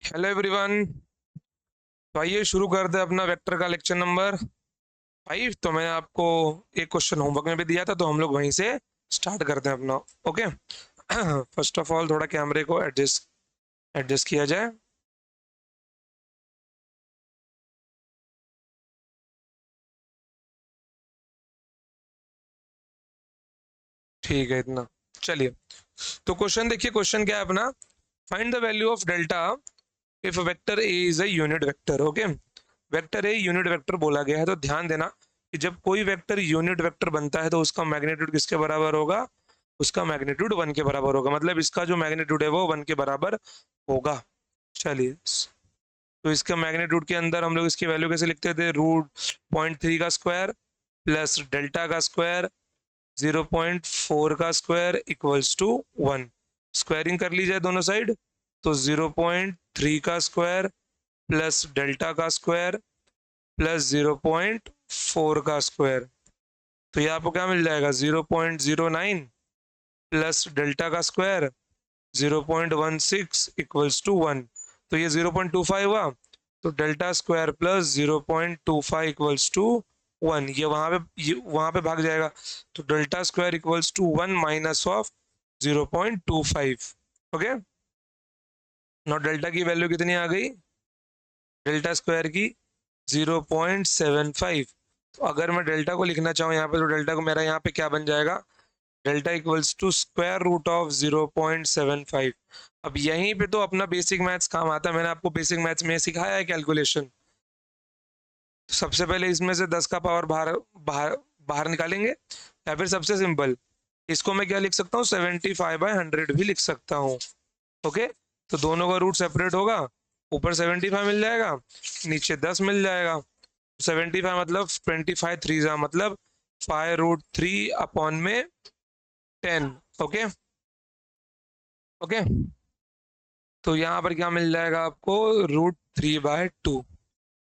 Hello everyone. तो आइए शुरू करते हैं अपना वेक्टर का लेक्चर नंबर 5। तो मैंने आपको एक क्वेश्चन होमवर्क में भी दिया था, तो हम लोग वहीं से स्टार्ट करते हैं अपना। ओके। फर्स्ट ऑफ ऑल थोड़ा कैमरे को एडजस्ट एडजस्ट किया जाए। ठीक है इतना। चलिए, तो क्वेश्चन देखिए। क्वेश्चन क्या है अपना? Find the value of delta if vector A is a unit vector. Okay, vector a unit vector बोला गया है, तो ध्यान देना कि जब कोई वेक्टर यूनिट वेक्टर बनता है तो उसका मैग्नीट्यूड किसके बराबर होगा? उसका मैग्नीट्यूड 1 के बराबर होगा। मतलब इसका जो मैग्नीट्यूड है वो 1 के बराबर होगा। चलिए, तो इसका मैग्नीट्यूड के अंदर हम लोग इसकी वैल्यू कैसे लिखते थे? √0.3 का स्क्वायर प्लस डेल्टा का स्क्वायर 0.4 का स्क्वायर इक्वल्स टू 1। स्क्वायरिंग कर ली जाए दोनों साइड, तो 0.3 का स्क्वायर प्लस डेल्टा का स्क्वायर प्लस 0.4 का स्क्वायर। तो ये आपको क्या मिल जाएगा? 0.09 प्लस डेल्टा का स्क्वायर 0.16 इक्वल्स टू 1। तो ये 0.25 हुआ, तो delta square plus 0.25 equals to 1। ये वहां पे भाग जाएगा, तो delta square equals to 1 minus of 0.25। Okay, now delta की वैल्यू कितनी आ गई? डेल्टा स्क्वायर की 0.75। तो अगर मैं डेल्टा को लिखना चाहूँ यहाँ पे, तो डेल्टा को मेरा यहाँ पे क्या बन जाएगा? Delta equals to square root of 0.75। अब यहीं पे तो अपना बेसिक मैथ्स काम आता है। मैंने आपको बेसिक मैथ्स में सिखाया है कैलकुलेशन। तो सबसे पहले इसमें से 10 का पावर बाहर बाहर बाहर निकालेंगे, या फिर सबसे सिंपल इसको मैं क्या लिख सकता हूँ? 75/100 भी लिख सकता हूँ। ओके, तो दोनों का रूट सेपरेट होगा, ऊपर 75 मिल जाएगा, नीचे 10 मिल जाएगा। 75 मतलब 25 3 मतलब 5√3/10। ओके ओके, तो यहाँ पर क्या मिल जाएगा आपको? √3/2।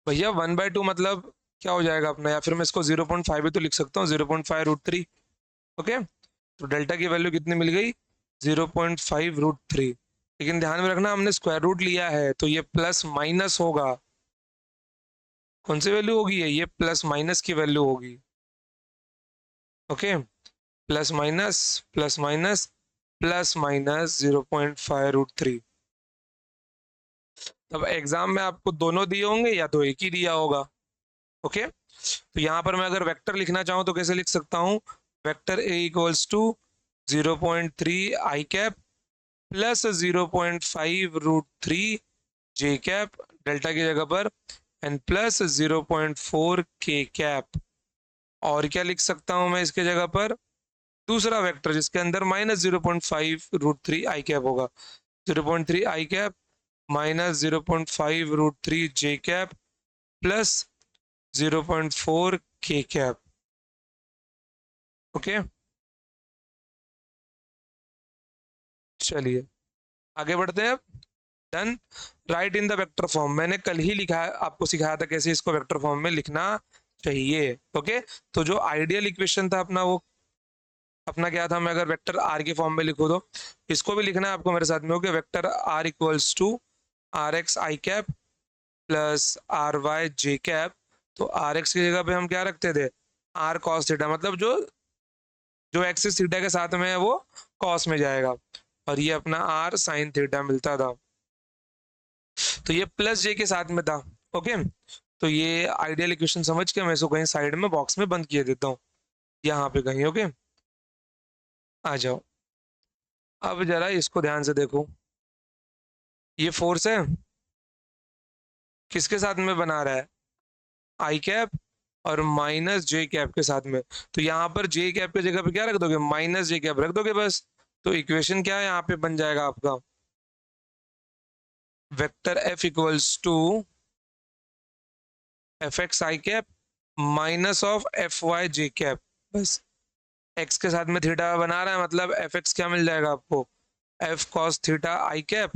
भैया 1/2 मतलब क्या हो जाएगा अपना? या फिर मैं इसको 0.5 भी तो लिख सकता हूँ, 0.5√3। ओके, तो डेल्टा की वैल्यू कितनी मिल गई? 0.5√3। लेकिन ध्यान में रखना, हमने स्क्वायर रूट लिया है, तो ये प्लस माइनस होगा। कौन सी वैल्यू होगी? ये प्लस माइनस की वैल्यू होगी। Okay, plus minus plus minus plus minus 0.5√3। तब एग्जाम में आपको दोनों दिए होंगे या तो एक ही दिया होगा। ओके, तो यहाँ पर मैं अगर वेक्टर लिखना चाहूँ तो कैसे लिख सकता हूँ? Vector A equals to 0.3 I cap plus 0.5√3 J cap delta की जगह पर, एंड प्लस 0.4 के कैप। और क्या लिख सकता हूँ मैं इसके जगह पर? दूसरा वेक्टर जिसके अंदर माइनस 0.5√3 आई कैप होगा। 0.3 I cap minus 0.5√3 J cap plus 0.4 के कैप। ओके, चलिए आगे बढ़ते हैं। Done. Right in the vector form. मैंने कल ही लिखा है, आपको सिखाया था कैसे इसको वेक्टर फॉर्म में लिखना चाहिए। ओके, तो जो आइडियल इक्वेशन था अपना, वो अपना क्या था? मैं अगर वेक्टर आर के फॉर्म में लिखूँ तो इसको भी लिखना है आपको मेरे साथ में। Okay, vector R equals to R X I cap plus R Y J cap. तो आर एक्स की जगह पे हम क्या रखते थे? आर कॉस थीटा, मतलब जो जो एक्सिस थीटा के साथ में है वो कॉस में जाएगा, और ये अपना आर साइन थीटा मिलता था। तो ये प्लस जे के साथ में था। ओके, तो ये आइडियल इक्वेशन समझ के मैं इसको कहीं साइड में बॉक्स में बंद किए देता हूँ, यहाँ पे कहीं। ओके, आ जाओ। अब जरा इसको ध्यान से देखो। ये फोर्स है, किसके साथ में बना रहा है? आई कैप और माइनस जे कैप के साथ में। तो यहाँ पर जे कैप की जगह पे क्या रख दोगे? माइनस जे कैप रख दोगे बस। तो इक्वेशन क्या है यहाँ पे बन जाएगा आपका? Vector F equals to F X I cap minus of F Y J cap. बस, एक्स के साथ में थीटा बना रहा है, मतलब एफ एक्स क्या मिल जाएगा आपको? F cos theta I cap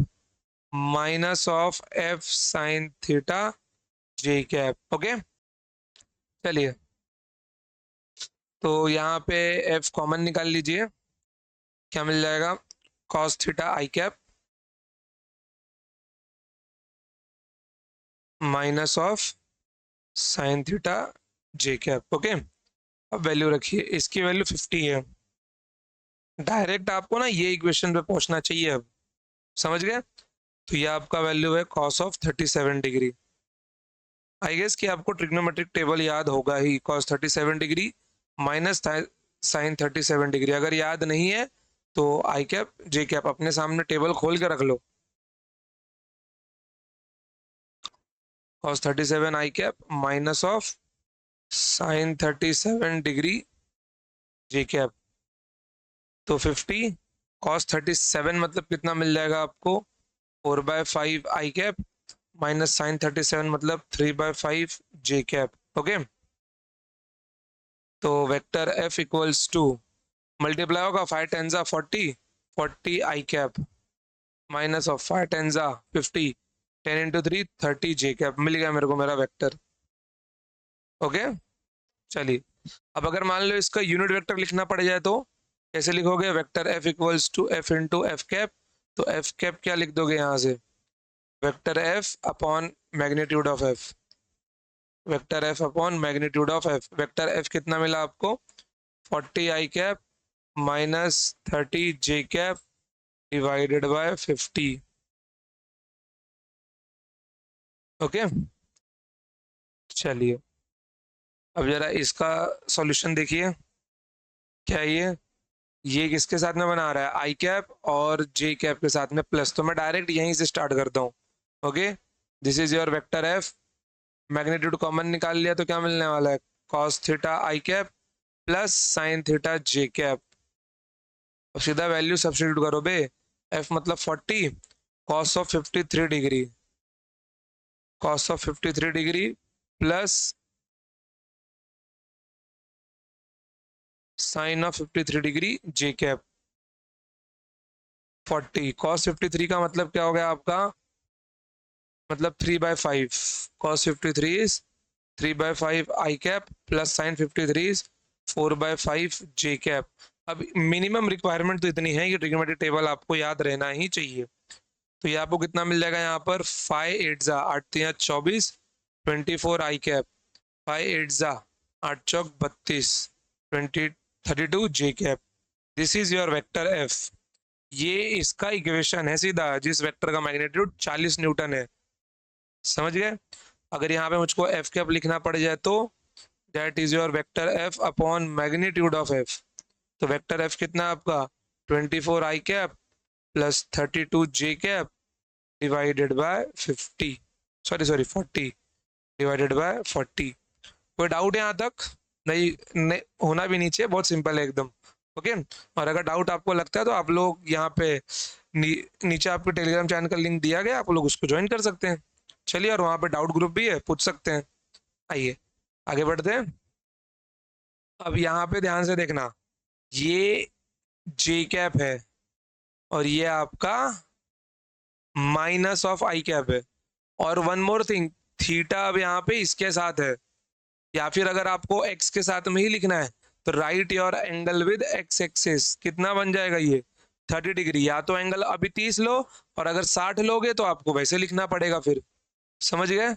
minus of F sine theta J cap. Okay, चलिए, तो यहाँ पे एफ कॉमन निकाल लीजिए। क्या मिल जाएगा? Cos theta I cap minus of sine theta J cap. Okay, अब वैल्यू रखिए, इसकी वैल्यू 50 है। डायरेक्ट आपको ना ये इक्वेशन पे पहुंचना चाहिए अब, समझ गए? तो ये आपका वैल्यू है cos of 37 degree. I guess कि आपको ट्रिग्नोमेट्रिक टेबल याद होगा ही, cos 37 degree minus sine 37 degree. अगर याद नहीं है तो आई कैप जे कैप अपने सामने टेबल खोल के रख लो। cos 37 I cap minus of sine 37 degree J cap, तो 50 cos 37 मतलब कितना मिल जाएगा आपको, 4/5 आई कैप माइनस साइन 37 मतलब 3/5 जे कैप। ओके, तो vector F equals to multiply होगा 5 टेंजा 40, 40 आई कैप माइनस ऑफ 5 टेंजा 50, 10 इंटू 3 30 जे कैप। मिल गया मेरे को मेरा वेक्टर। ओके, चलिए अब अगर मान लो इसका यूनिट वेक्टर लिखना पड़ जाए तो कैसे लिखोगे? Vector F equals to F into F cap. तो एफ कैप क्या लिख दोगे यहाँ से? Vector F upon magnitude of F, vector F upon magnitude of F. Vector F कितना मिला आपको? 40 I cap minus 30 J cap divided by 50। Okay, चलिए अब जरा इसका सॉल्यूशन देखिए। क्या ये किसके साथ में बना रहा है? आई कैप और जे कैप के साथ में प्लस, तो मैं डायरेक्ट यहीं से स्टार्ट करता हूँ। Okay, this is your vector F, magnitude common निकाल लिया तो क्या मिलने वाला है? Cos theta I cap plus sine theta J cap. अब सीधा वैल्यू सब्स्टिट्यूट करो बे। एफ मतलब 40, cos of 53 degree, cos of 53 degree plus sine of 53 degree J cap. 40 cos 53 का मतलब क्या हो गया आपका? मतलब 3/5, cos 53 is 3/5 I cap plus sign 53 is 4/5 J cap. अब मिनिमम रिक्वायरमेंट तो इतनी है कि ट्रिग्नोमेट्रिक टेबल आपको याद रहना ही चाहिए। तो ये आपको कितना मिल जाएगा यहाँ पर? 5 8 जा 8 3 24, 24 आई कैप, 5 8 जा 8 चौक 32, 20 32 J cap. This is your vector F. ये इसका इक्वेशन है सीधा, जिस वेक्टर का मैग्नीट्यूड 40 न्यूटन है। समझ गए? अगर यहाँ पे मुझको एफ कैप लिखना पड़ जाए तो that is your vector F upon magnitude of F. तो वेक्टर एफ कितना आपका? 24 I cap plus 32 J cap divided by 50, sorry 40 divided by 40। कोई डाउट है यहाँ तक? नहीं, नहीं होना भी नहीं चाहिए, बहुत सिंपल है एकदम। ओके, और अगर डाउट आपको लगता है तो आप लोग यहाँ पे नीचे आपके टेलीग्राम चैनल का लिंक दिया गया, आप लोग उसको ज्वाइन कर सकते हैं। चलिए, और वहाँ पे डाउट ग्रुप भी है, पूछ सकते हैं। आइए आगे बढ़ते हैं। अब यहाँ पे ध्यान से देखना, ये जे कैप है और ये आपका माइनस ऑफ आई कैप है। और वन मोर थिंग, थीटा अब यहाँ पे इसके साथ है, या फिर अगर आपको एक्स के साथ में ही लिखना है तो right your angle with x axis. कितना बन जाएगा ये? 30 डिग्री। या तो एंगल अभी 30 लो, और अगर 60 लोगे तो आपको वैसे लिखना पड़ेगा फिर। समझ गए?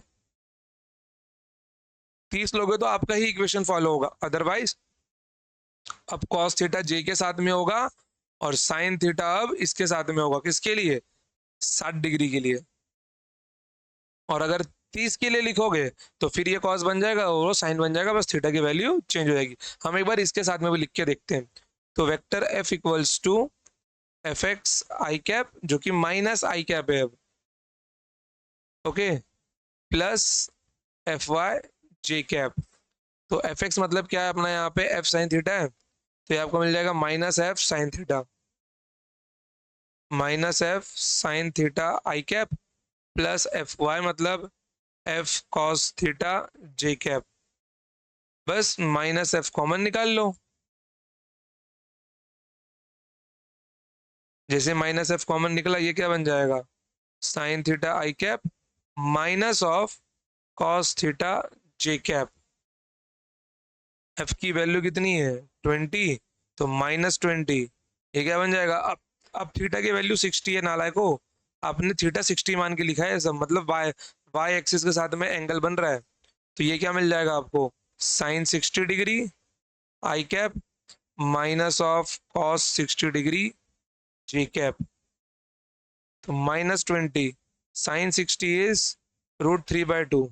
30 लोगे तो आपका ही इक्वेशन फॉलो होगा, अदरवाइज। अब कॉस थीटा जे के साथ में होगा और साइन थीटा अब इसके साथ में होगा। किसके लिए? 60 डिग्री के लिए। और अगर 30 के लिए लिखोगे तो फिर ये कॉस बन जाएगा और साइन बन जाएगा, बस थीटा की वैल्यू चेंज हो जाएगी। हम एक बार इसके साथ में भी लिख के देखते हैं। तो vector F equals to F X I cap, जो कि माइनस आई कैप है अब, okay, plus F Y J cap. तो एफ एक्स मतलब क्या है अपना? यहाँ पे एफ साइन थीटा है, तो ये आपको मिल जाएगा minus F sine theta, minus F sine theta I cap plus F Y मतलब F cos theta J cap. बस माइनस एफ कॉमन निकाल लो। जैसे माइनस एफ कॉमन निकला, ये क्या बन जाएगा? Sign theta I cap minus of cos theta J cap. F की वैल्यू कितनी है? 20, तो -20। ये क्या बन जाएगा? अब थीटा की वैल्यू 60 है नालायको, आपने थीटा 60 मान के लिखा है सब, मतलब बाय वाई एक्सिस के साथ में एंगल बन रहा है, तो ये क्या मिल जाएगा आपको, sine 60 degree I cap minus of cos 60 degree J cap. तो -20 sine 60 is √3/2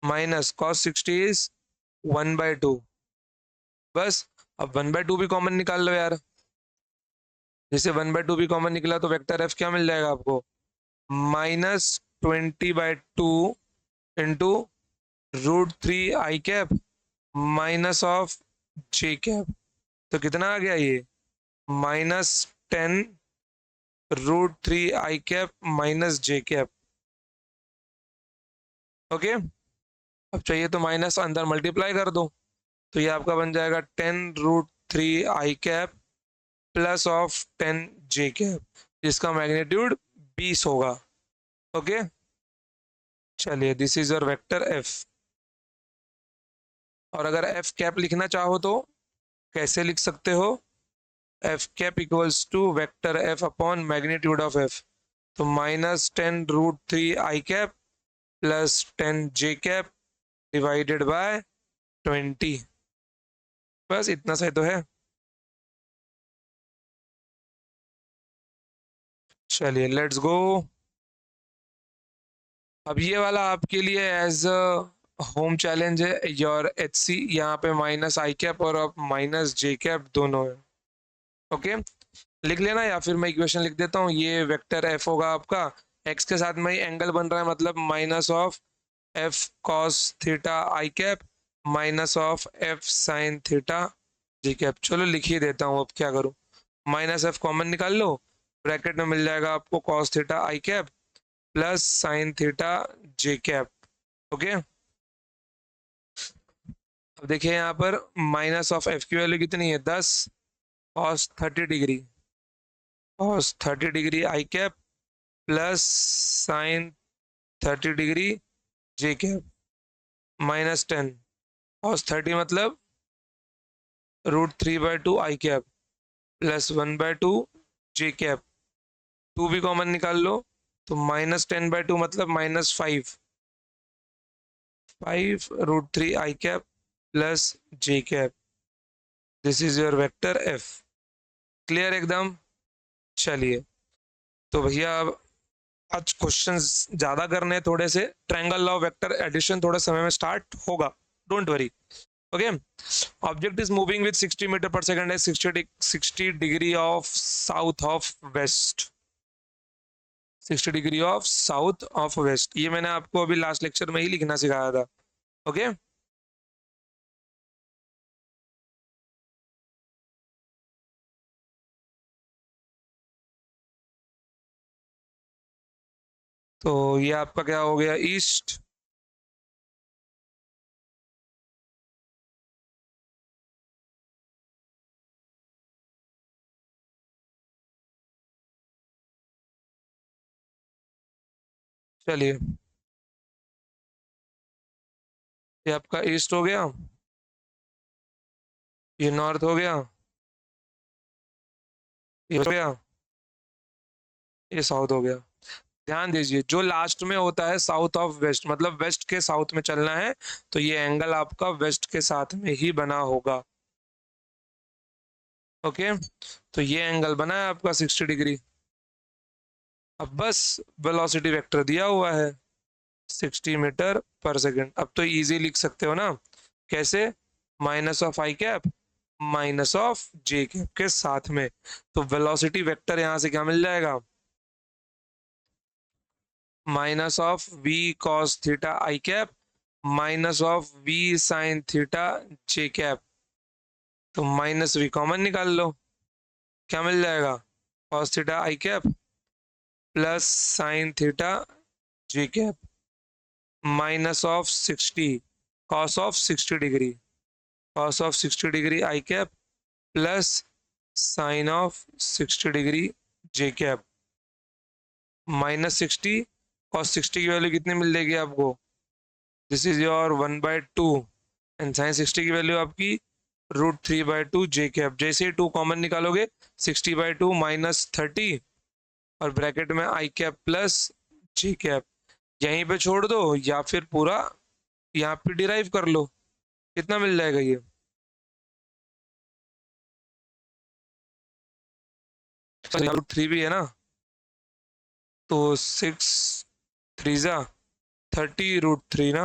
minus cos 60 is 1/2। बस अब 1/2 भी कॉमन निकाल लो यार। जैसे 1/2 भी कॉमन निकला तो वेक्टर एफ क्या मिल जाएगा आपको, -20/2 into √3 i cap minus of J cap. तो कितना आ गया ये, -10 √3 i cap minus J cap. Okay, अब चाहिए तो माइनस अंदर मल्टीप्लाई कर दो, तो ये आपका बन जाएगा 10 √3 i cap plus of 10 J cap, जिसका मैग्नीट्यूड 20 होगा। ओके, चलिए this is your vector F. और अगर एफ कैप लिखना चाहो तो कैसे लिख सकते हो, F cap equals to vector F upon magnitude of F. तो -10 √3 i cap plus 10 J cap divided by 20। बस इतना सही तो है। चलिए लेट्स गो। अब ये वाला आपके लिए एज होम चैलेंज है, योर एच सी यहाँ पे -i कैप और अब -j कैप दोनों है। ओके, लिख लेना या फिर मैं इक्वेशन लिख देता हूँ। ये वेक्टर एफ होगा आपका, एक्स के साथ में ही एंगल बन रहा है, मतलब minus of F cos theta I cap minus of F sine theta G cap. चलो लिख ही देता हूँ, अब क्या करूँ, माइनस एफ कॉमन निकाल लो, ब्रैकेट में मिल जाएगा आपको cos theta I cap plus sine theta J cap. Okay, अब देखिए यहाँ पर माइनस ऑफ एफ की वैल्यू कितनी है, 10 cos 30 degree, cos 30 degree I cap plus sign 30 degree J cap -10 cos 30 मतलब √3/2 i cap plus 1/2 J cap. 2 भी common निकाल लो, तो -10/2 मतलब -5 √3 i cap plus J cap. This is your vector F. Clear एकदम। चलिए तो भैया अब आज क्वेश्चंस ज्यादा करने हैं थोड़े से, ट्रायंगल लॉ वेक्टर एडिशन थोड़ा समय में स्टार्ट होगा, don't worry. Okay, object is moving with 60 metre per second at 60 degree of south of west, 60 degree of south of west. ये मैंने आपको अभी लास्ट लेक्चर में ही लिखना सिखाया था। ओके, तो ये आपका क्या हो गया, ईस्ट। चलिए ये आपका ईस्ट हो गया, ये नॉर्थ हो गया, ये हो गया, ये साउथ हो गया। ध्यान दीजिए जो लास्ट में होता है साउथ ऑफ वेस्ट, मतलब वेस्ट के साउथ में चलना है, तो ये एंगल आपका वेस्ट के साथ में ही बना होगा। ओके, तो ये एंगल बना है आपका 60 डिग्री। अब बस वेलोसिटी वेक्टर दिया हुआ है 60 मीटर पर सेकेंड। अब तो इजी लिख सकते हो ना, कैसे, minus of I cap minus of J cap के साथ में। तो वेलोसिटी वेक्टर यहां से क्या मिल जाएगा, minus of V cos theta I cap minus of V sine theta J cap. तो माइनस वी कॉमन निकाल लो, क्या मिल जाएगा, cos theta I cap plus sine theta J cap minus of 60 cos of 60 degree, cos of 60 degree I cap plus sine of 60 degree J cap -60 cos 60 की value कितनी मिल जाएगी आपको, this is your 1/2 and sign 60 की value आपकी √3/2 जे cap. जैसे ही 2 common निकालोगे 60/2 -30 और ब्रैकेट में आई कैप प्लस जे कैप, यहीं पे छोड़ दो या फिर पूरा यहाँ पे डिराइव कर लो। कितना मिल जाएगा ये? रूट थ्री भी है ना, तो 6 3 30√3 ना।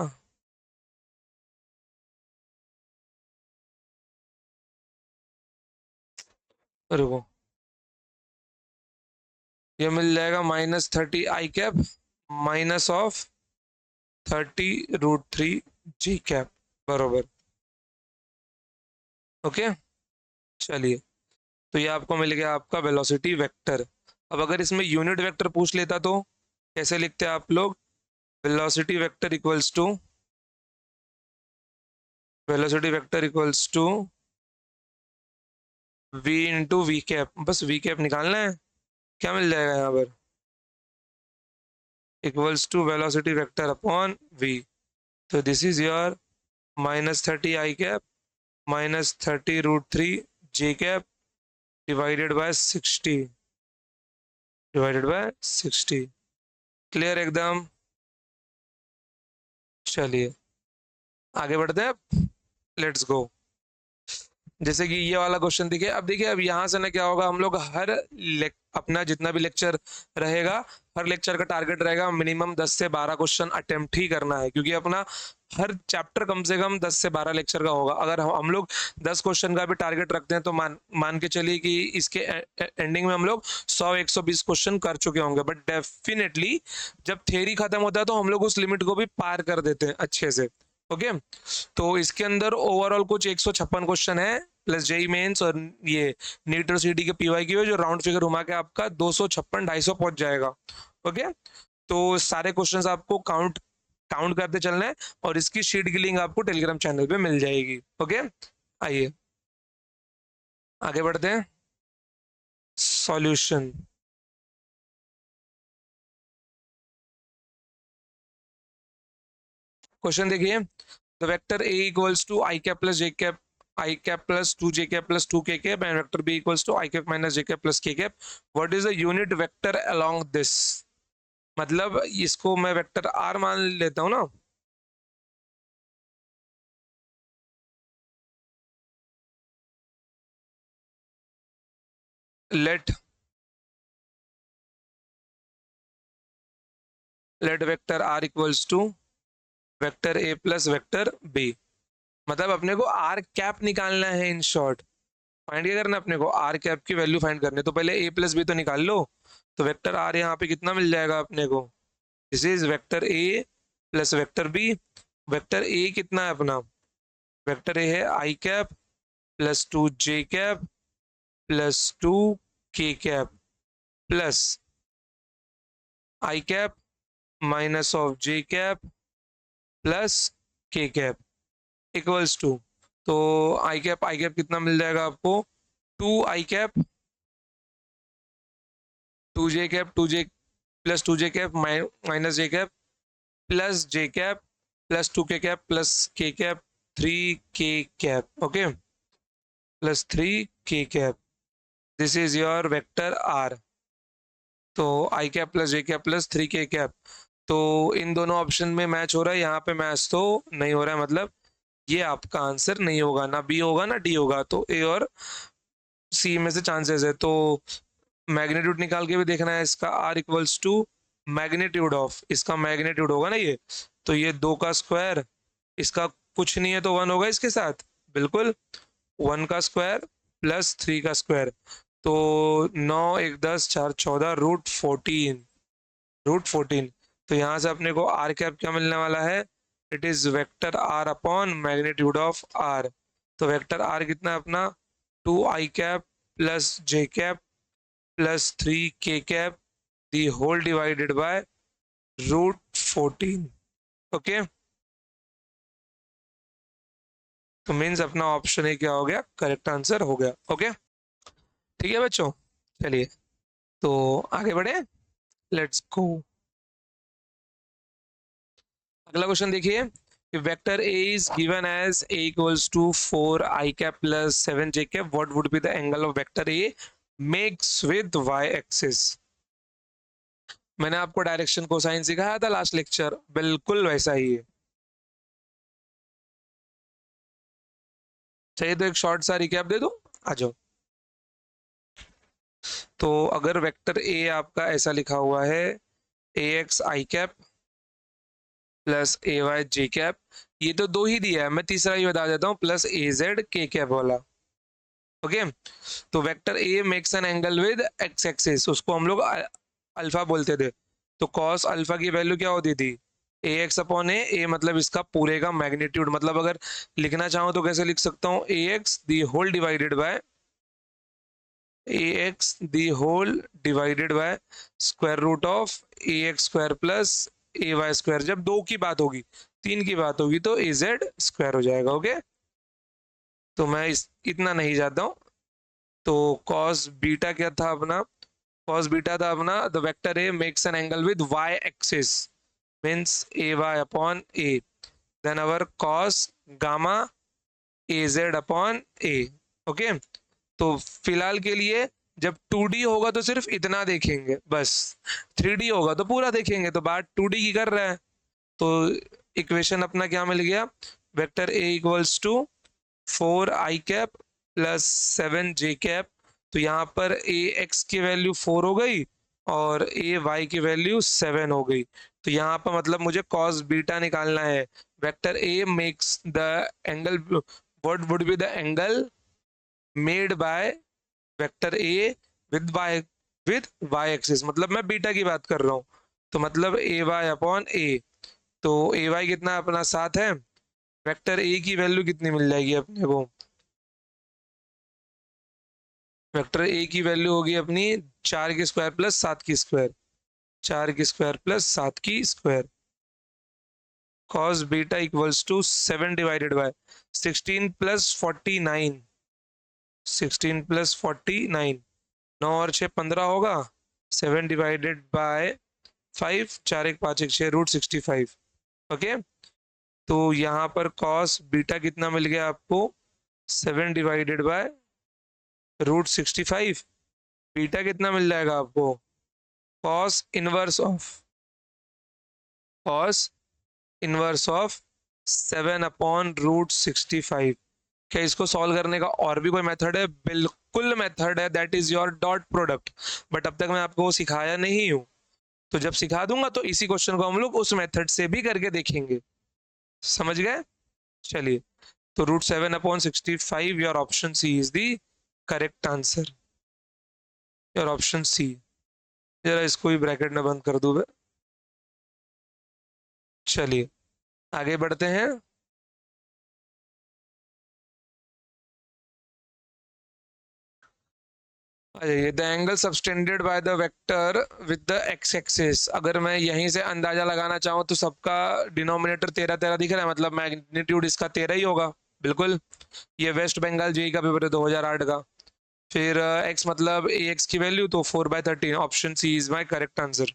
अरे वो ये मिल जाएगा -30 i कैप -30√3 जी कैप बरोबर। ओके, चलिए, तो ये आपको मिल गया आपका वेलोसिटी वेक्टर। अब अगर इसमें यूनिट वेक्टर पूछ लेता तो कैसे लिखते हैं आप लोग? Velocity vector equals to v into V cap, बस वी कैप निकालना है। क्या मिल जाएगा यहाँ पर? Equals to velocity vector upon v। तो this is your -30 i cap -30√3 J cap divided by 60। Clear एकदम? चलिए आगे बढ़ते हैं, लेट्स गो। जैसे कि ये वाला क्वेश्चन देखिए, अब देखिए, अब यहाँ से ना क्या होगा, हम लोग अपना जितना भी लेक्चर रहेगा, हर लेक्चर का टारगेट रहेगा मिनिमम 10 से 12 क्वेश्चन अटेम्प्ट ही करना है, क्योंकि अपना हर चैप्टर कम से कम 10 से 12 लेक्चर का होगा। अगर हम लोग 10 क्वेश्चन का भी टारगेट रखते हैं तो मान के चलिए कि इसके एंडिंग में हम लोग 100 120 क्वेश्चन कर चुके होंगे। बट डेफिनेटली जब थ्योरी खत्म होता है तो हम लोग उस लिमिट को भी पार कर देते हैं अच्छे से। ओके, तो इसके अंदर ओवरऑल कुछ 156 क्वेश्चन है, प्लस जेई मेंस और ये नीट और सीटी के पीवाई की, जो राउंड फिगर घुमा के आपका 256 250 पहुंच जाएगा। ओके, तो सारे क्वेश्चंस आपको काउंट काउंट करते चलना है, और इसकी शीट की लिंक आपको टेलीग्राम चैनल पे मिल जाएगी। ओके, आइए आगे बढ़ते हैं। सॉल्यूशन। क्वेश्चन देखिए, the vector A equals to I cap plus J cap I cap plus 2 J cap plus 2 K cap and vector B equals to I cap minus J cap plus K cap. What is the unit vector along this? मतलब इसको मैं vector R मान लेता हूं ना। Let vector R equals to vector A plus vector B. मतलब अपने को आर कैप निकालना है, इन शॉर्ट फाइंड क्या करना है अपने को? आर कैप की वैल्यू फाइंड करनी है, तो पहले ए प्लस बी तो निकाल लो। तो वेक्टर आर यहाँ पे कितना मिल जाएगा अपने को? This is vector A plus vector B. Vector A कितना है अपना? वेक्टर ए है I cap plus 2 J cap plus 2 K cap plus I cap minus of J cap plus K cap equals to. तो I cap कितना मिल जाएगा आपको? 2 i cap 2 J cap 2 J plus 2 J cap minus J cap plus J cap plus 2 K cap plus K cap 3 K cap. Okay, plus 3 K cap. This is your vector R. तो I cap plus J cap plus 3 K cap, तो इन दोनों option में match हो रहा है, यहाँ पे match तो नहीं हो रहा है, मतलब ये आपका आंसर नहीं होगा, ना बी होगा ना डी होगा, तो ए और सी में से चांसेस है। तो मैग्नीट्यूड निकाल के भी देखना है इसका, R equals to magnitude of, इसका मैग्नीट्यूड होगा ना ये, तो ये 2 का स्क्वायर, इसका कुछ नहीं है तो 1 होगा इसके साथ, बिल्कुल 1 का स्क्वायर प्लस 3 का स्क्वायर। तो 9 1 10 4 14 √14। तो यहाँ से अपने को आर कैप क्या मिलने वाला है? It is vector R upon magnitude of R. तो वेक्टर आर कितना है अपना? 2 i cap plus J cap plus 3 K cap the whole divided by √14। Okay, तो मीन्स अपना ऑप्शन ए क्या हो गया? करेक्ट आंसर हो गया। ओके, ठीक है बच्चों, चलिए तो आगे बढ़े, लेट्स गो। अगला क्वेश्चन देखिए, if vector a is given as a equals to 4 i cap plus 7 j cap, what would be the angle of vector a makes with y axis? मैंने आपको डायरेक्शन कोसाइन सिखाया था last lecture, बिल्कुल वैसा ही है। चाहिए तो एक शॉर्ट सा रिकैप दे दूं, आ जाओ। तो अगर वेक्टर ए आपका ऐसा लिखा हुआ है, ए x I cap plus A Y J cap, ये तो दो ही दिया है, मैं तीसरा ही बता देता हूँ, प्लस ए जेड के कैप वाला। ओके, तो vector A makes an angle with x axis, उसको हम लोग अल्फा बोलते थे। तो कॉस अल्फा की वैल्यू क्या होती थी, ए एक्स अपॉन ए मतलब इसका पूरे का मैग्नीट्यूड। मतलब अगर लिखना चाहूँ तो कैसे लिख सकता हूँ, A X the whole divided by A X the whole divided by square root of A X square plus A Y square. जब दो की बात होगी, तीन की बात होगी तो ए जेड स्क्वायर हो जाएगा। ओके, तो मैं इतना नहीं जाता हूँ। तो कॉस बीटा क्या था अपना, कॉस बीटा था अपना the vector A makes an angle with Y axis means A Y upon A, then our cos gamma A Z upon A. Okay, तो फिलहाल के लिए जब 2D होगा तो सिर्फ इतना देखेंगे बस, 3D होगा तो पूरा देखेंगे। तो बात 2D की कर रहा है, तो इक्वेशन अपना क्या मिल गया, vector A equals to 4 i cap plus 7 j cap. तो यहाँ पर ए एक्स की वैल्यू 4 हो गई और ए वाई की वैल्यू 7 हो गई। तो यहाँ पर मतलब मुझे कॉस बीटा निकालना है। Vector A makes the angle, what would be the angle made by vector A with Y axis, मतलब मैं बीटा की बात कर रहा हूँ। तो मतलब ए वाई अपॉन ए, तो ए वाई कितना अपना 7 है, वेक्टर ए की वैल्यू कितनी मिल जाएगी अपने को, वेक्टर ए की वैल्यू होगी अपनी 4 की स्क्वायर प्लस 7 की स्क्वायर, 4 की स्क्वायर प्लस 7 की square. Cos beta equals to 7 divided by 16 plus 49, 16 plus 49, 9 और 6 15 होगा, 7 डिवाइडेड बाय 5, 4 1 5 1 6 √65। ओके, तो यहाँ पर कॉस बीटा कितना मिल गया आपको, 7 डिवाइडेड बाय √65। बीटा कितना मिल जाएगा आपको, cos inverse of, cos inverse of 7/√65। क्या इसको सॉल्व करने का और भी कोई मेथड है, बिल्कुल मेथड है, that is your dot product. But अब तक मैं आपको वो सिखाया नहीं हूं, तो जब सिखा दूंगा तो इसी क्वेश्चन को हम लोग उस मेथड से भी करके देखेंगे। समझ गए, चलिए। तो √7/65, your option C is the correct answer, your option C. जरा इसको भी ब्रैकेट में बंद कर दूं मैं। चलिए आगे बढ़ते हैं। ये the angle subtended by the vector with the x axis, अगर मैं यहीं से अंदाजा लगाना चाहूँ तो सबका डिनोमिनेटर 13 13 दिख रहा है, मतलब मैग्नीट्यूड इसका 13 ही होगा। बिल्कुल, ये वेस्ट बंगाल जेई का पेपर है 2008 का। फिर एक्स मतलब ए एक्स की वैल्यू तो 4/13, option C is my correct answer.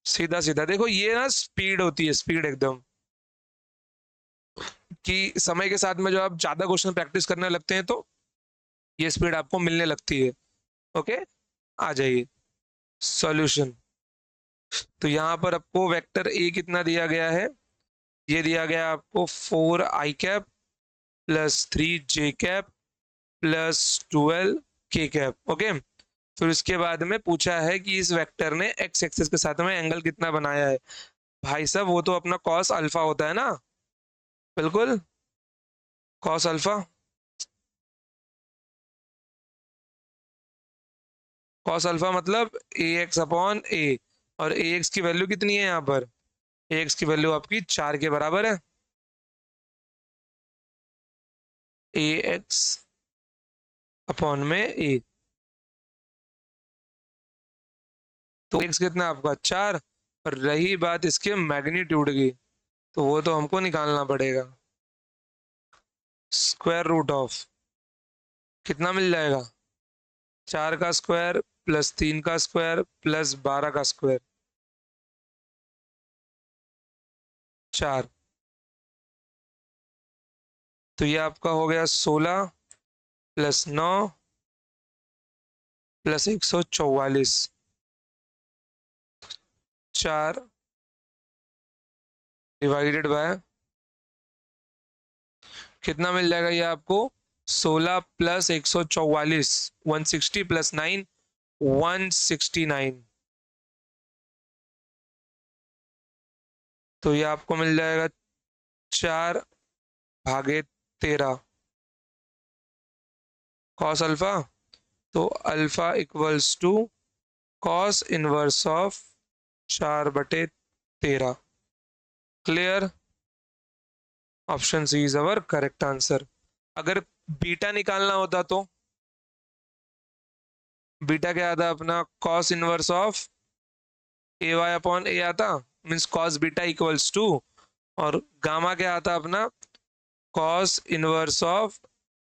सीधा सीधा देखो, ये ना स्पीड होती है, स्पीड एकदम, कि समय के साथ में जो आप ज्यादा क्वेश्चन प्रैक्टिस करने लगते हैं तो ये स्पीड आपको मिलने लगती है। ओके, आ जाइए सॉल्यूशन। तो यहाँ पर आपको वेक्टर ए कितना दिया गया है, ये दिया गया आपको 4 i cap plus 3 j cap plus 12 k cap. Okay, फिर उसके बाद में पूछा है कि इस वेक्टर ने एक्स एक्सिस के साथ में एंगल कितना बनाया है। भाई साहब वो तो अपना कॉस अल्फा होता है ना, बिल्कुल, कॉस अल्फा, कॉस अल्फा मतलब ए एक्स अपॉन ए, और ए एक्स की वैल्यू कितनी है यहाँ पर, ए एक्स की वैल्यू आपकी 4 के बराबर है। ए एक्स अपॉन में ए, तो एक्स कितना आपका 4, और रही बात इसके मैग्नीट्यूड की, तो वो तो हमको निकालना पड़ेगा। स्क्वायर रूट ऑफ कितना मिल जाएगा, 4 का स्क्वायर प्लस 3 का स्क्वायर प्लस 12 का स्क्वायर, 4। तो ये आपका हो गया 16 प्लस 9 प्लस 144। 4 डिवाइडेड बाय कितना मिल जाएगा ये आपको 16 प्लस 144 160 प्लस 9 169। तो ये आपको मिल जाएगा 4/13 कॉस अल्फा। तो alpha equals to cos inverse of 4/13। Clear? Option C is our correct answer. अगर बीटा निकालना होता तो बीटा क्या आता अपना cos inverse of A Y upon A आता, means cos beta equals to, और गामा क्या आता अपना cos inverse of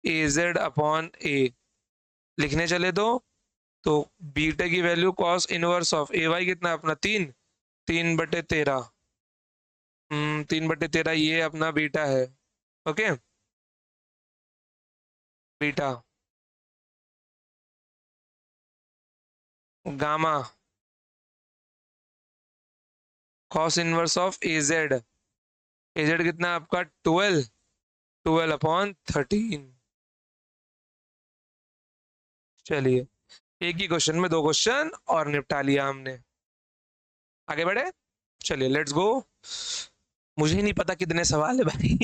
A Z upon A. लिखने चले तो बीटा की value cos inverse of A Y कितना अपना 3/13। 3/13 ये अपना बीटा है। Okay, beta gamma cos inverse of A Z कितना है आपका 12/13। चलिए, एक ही क्वेश्चन में दो क्वेश्चन और निपटा लिया हमने। आगे बढ़े, चलिए लेट्स गो। मुझे नहीं पता कितने सवाल है भाई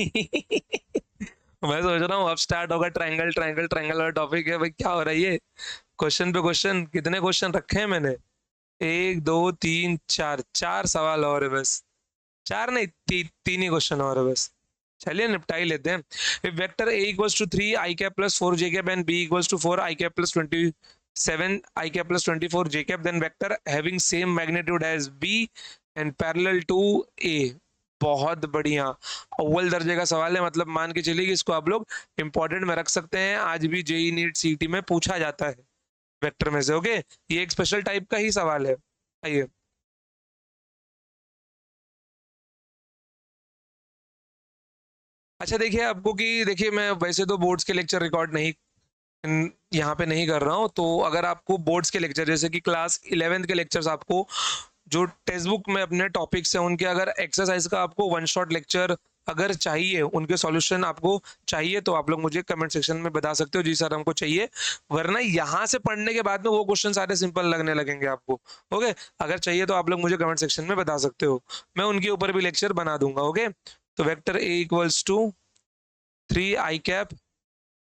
मैं सोच रहा हूँ अब स्टार्ट होगा ट्रायंगल ट्रायंगल ट्रायंगल वाला टॉपिक है भाई, क्या हो रहा है ये? क्वेश्चन पे क्वेश्चन, कितने क्वेश्चन रखे हैं मैंने? 1 2 3 4, 4 सवाल और है बस। चार नहीं, तीन ही क्वेश्चन और है बस। चलिए निपटा ही लेते हैं। If vector a equals to 3 i cap plus 4 j cap and b equals to 4 i cap plus 27 i cap plus 24 j cap, then vector having same magnitude as b and parallel to a। बहुत बढ़िया, अव्वल दर्जे का सवाल है, मतलब मान के चलिए कि इसको आप लोग इंपॉर्टेंट में रख सकते हैं। आज भी जेई नीट सीटी में पूछा जाता है वेक्टर में से। ओके, ये एक स्पेशल टाइप का ही सवाल है। आइए, अच्छा देखिए आपको कि देखिए मैं वैसे तो बोर्ड्स के लेक्चर रिकॉर्ड नहीं यहाँ पे नहीं कर रहा हूँ, तो अगर आपको बोर्ड्स के लेक्चर जैसे कि क्लास 11th के लेक्चर्स आपको जो टेक्स्ट बुक में अपने टॉपिक्स हैं उनके अगर एक्सरसाइज का आपको वन शॉट लेक्चर अगर चाहिए, उनके सॉल्यूशन आपको चाहिए, तो आप लोग मुझे कमेंट सेक्शन में बता सकते हो जी सर हमको चाहिए। वरना यहाँ से पढ़ने के बाद में वो क्वेश्चन सारे सिंपल लगने लगेंगे आपको। ओके, अगर चाहिए तो आप लोग मुझे कमेंट सेक्शन में बता सकते हो, मैं उनके ऊपर भी लेक्चर बना दूंगा। ओके, तो vector A equals to 3 i cap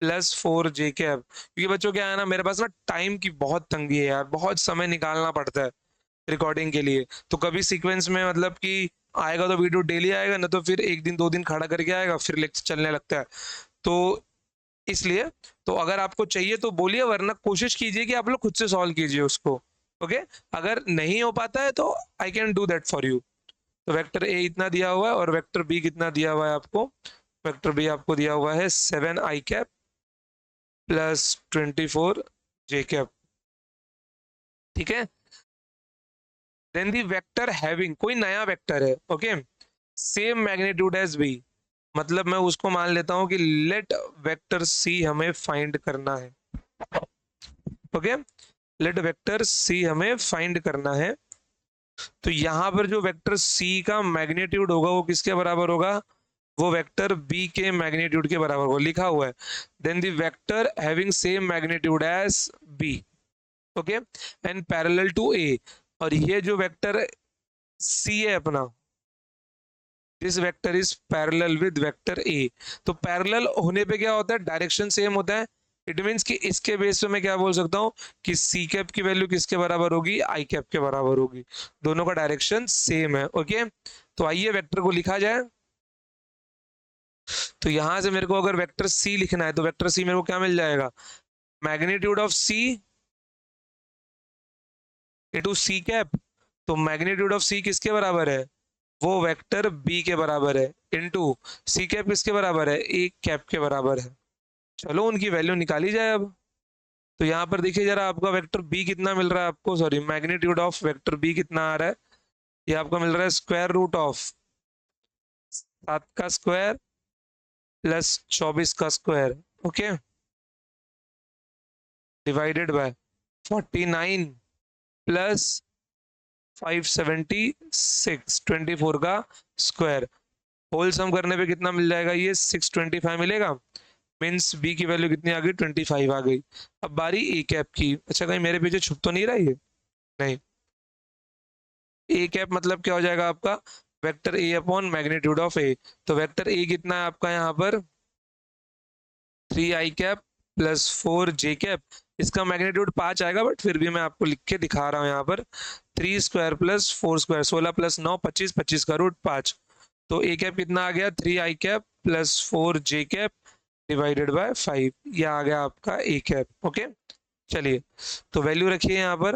plus 4 j cap. क्योंकि बच्चों क्या है ना, मेरे पास ना टाइम की बहुत तंगी है यार, बहुत समय निकालना पड़ता है रिकॉर्डिंग के लिए। तो कभी सीक्वेंस में मतलब कि आएगा तो वीडियो डेली आएगा, ना तो फिर एक दिन दो दिन खड़ा करके आएगा, फिर लेक्चर चलने लगता है। तो इसलिए तो अगर आपको चाहिए तो बोलिए, वरना कोशिश कीजिए कि आप लोग खुद से सॉल्व कीजिए उसको। ओके, अगर नहीं हो पाता है तो I can do that for you. तो वेक्टर ए इतना दिया हुआ है और वेक्टर बी कितना दिया हुआ है आपको? वेक्टर बी आपको दिया हुआ है 7 i cap plus 24 j cap. ठीक है, देन दी वेक्टर हैविंग, कोई नया वेक्टर है, okay, same magnitude as B, मतलब मैं उसको मान लेता हूं कि लेट वेक्टर सी हमें फाइंड करना है। ओके, लेट वेक्टर सी हमें फाइंड करना है। तो यहां पर जो वेक्टर सी का मैग्नीट्यूड होगा वो किसके बराबर होगा? वो वेक्टर बी के मैग्नीट्यूड के बराबर होगा, लिखा हुआ है। Then the vector having same magnitude as B, okay, and parallel to A. और ये जो वेक्टर सी है अपना, this vector is parallel with vector A. तो पैरेलल होने पे क्या होता है? डायरेक्शन सेम होता है। इट मीन्स कि इसके बेस पे मैं क्या बोल सकता हूँ कि सी कैप की वैल्यू किसके बराबर होगी? आई कैप के बराबर होगी। दोनों का डायरेक्शन सेम है। ओके, तो आइए वेक्टर को लिखा जाए। तो यहां से मेरे को अगर वेक्टर सी लिखना है तो वेक्टर सी मेरे को क्या मिल जाएगा? Magnitude of C into C cap. तो मैग्नीट्यूड ऑफ सी किसके बराबर है? वो वेक्टर बी के बराबर है, इनटू सी कैप किसके बराबर है? ए कैप के बराबर है। चलो उनकी वैल्यू निकाली जाए अब। तो यहाँ पर देखिए जरा, आपका वेक्टर बी कितना मिल रहा है आपको, sorry magnitude of vector B कितना आ रहा है? ये आपको मिल रहा है स्क्वायर रूट ऑफ 7 का स्क्वायर प्लस 24 का square, okay, divided by 49 plus 576, 24 का स्क्वायर। होल सम करने पे कितना मिल जाएगा, ये 625 मिलेगा। मीन्स बी की वैल्यू कितनी आ गई, 25 आ गई। अब बारी ए कैप की। अच्छा कहीं मेरे पीछे छुप तो नहीं रहा ये, नहीं। ए कैप मतलब क्या हो जाएगा आपका, vector A upon magnitude of A. तो वेक्टर ए कितना है आपका यहाँ पर, 3 i cap plus 4 j cap. इसका मैग्नीट्यूड 5 आएगा, बट फिर भी मैं आपको लिख के दिखा रहा हूँ यहाँ पर। 3 स्क्वायर प्लस 4 स्क्वायर, 16 प्लस 9 25, 25 का रूट 5। तो ए कैप कितना आ गया, 3 i cap plus 4 j cap divided by 5। यह आ गया आपका ए कैप। ओके चलिए, तो वैल्यू रखिए यहाँ पर।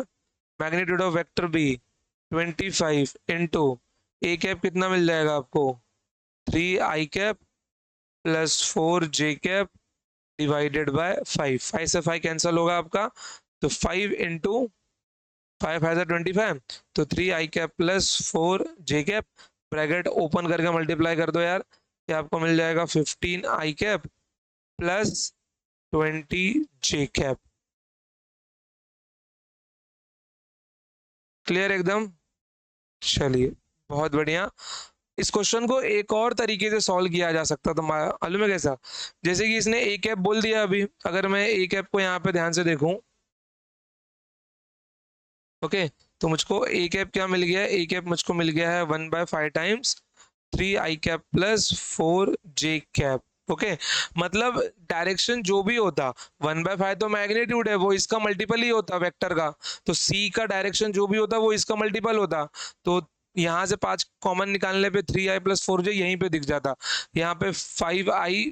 Magnitude of vector B 25 into A cap कितना मिल जाएगा आपको, 3 i cap plus 4 j cap divided by 5। 5 से 5 कैंसिल होगा आपका, तो 5 इंटू 5 तो 3 i cap plus 4 j cap, bracket open करके मल्टीप्लाई कर दो यार। ये आपको मिल जाएगा 15 i cap plus 20 j cap. Clear एकदम। चलिए बहुत बढ़िया। इस क्वेश्चन को एक और तरीके से सॉल्व किया जा सकता था, मालूम है कैसा। जैसे कि इसने ए कैप बोल दिया अभी, अगर मैं ए कैप को यहाँ पे ध्यान से देखूं, ओके, तो मुझको ए कैप क्या मिल गया, ए कैप मुझको मिल गया है 1/5 times 3 i cap plus 4 j cap. Okay, मतलब डायरेक्शन जो भी होता, 1/5 तो मैग्नीट्यूड है, वो इसका मल्टीपल ही होता वेक्टर का। तो सी का डायरेक्शन जो भी होता वो इसका मल्टीपल होता। तो यहाँ से 5 कॉमन निकालने पे 3i प्लस 4j यहीं पे दिख जाता। यहाँ पे 5i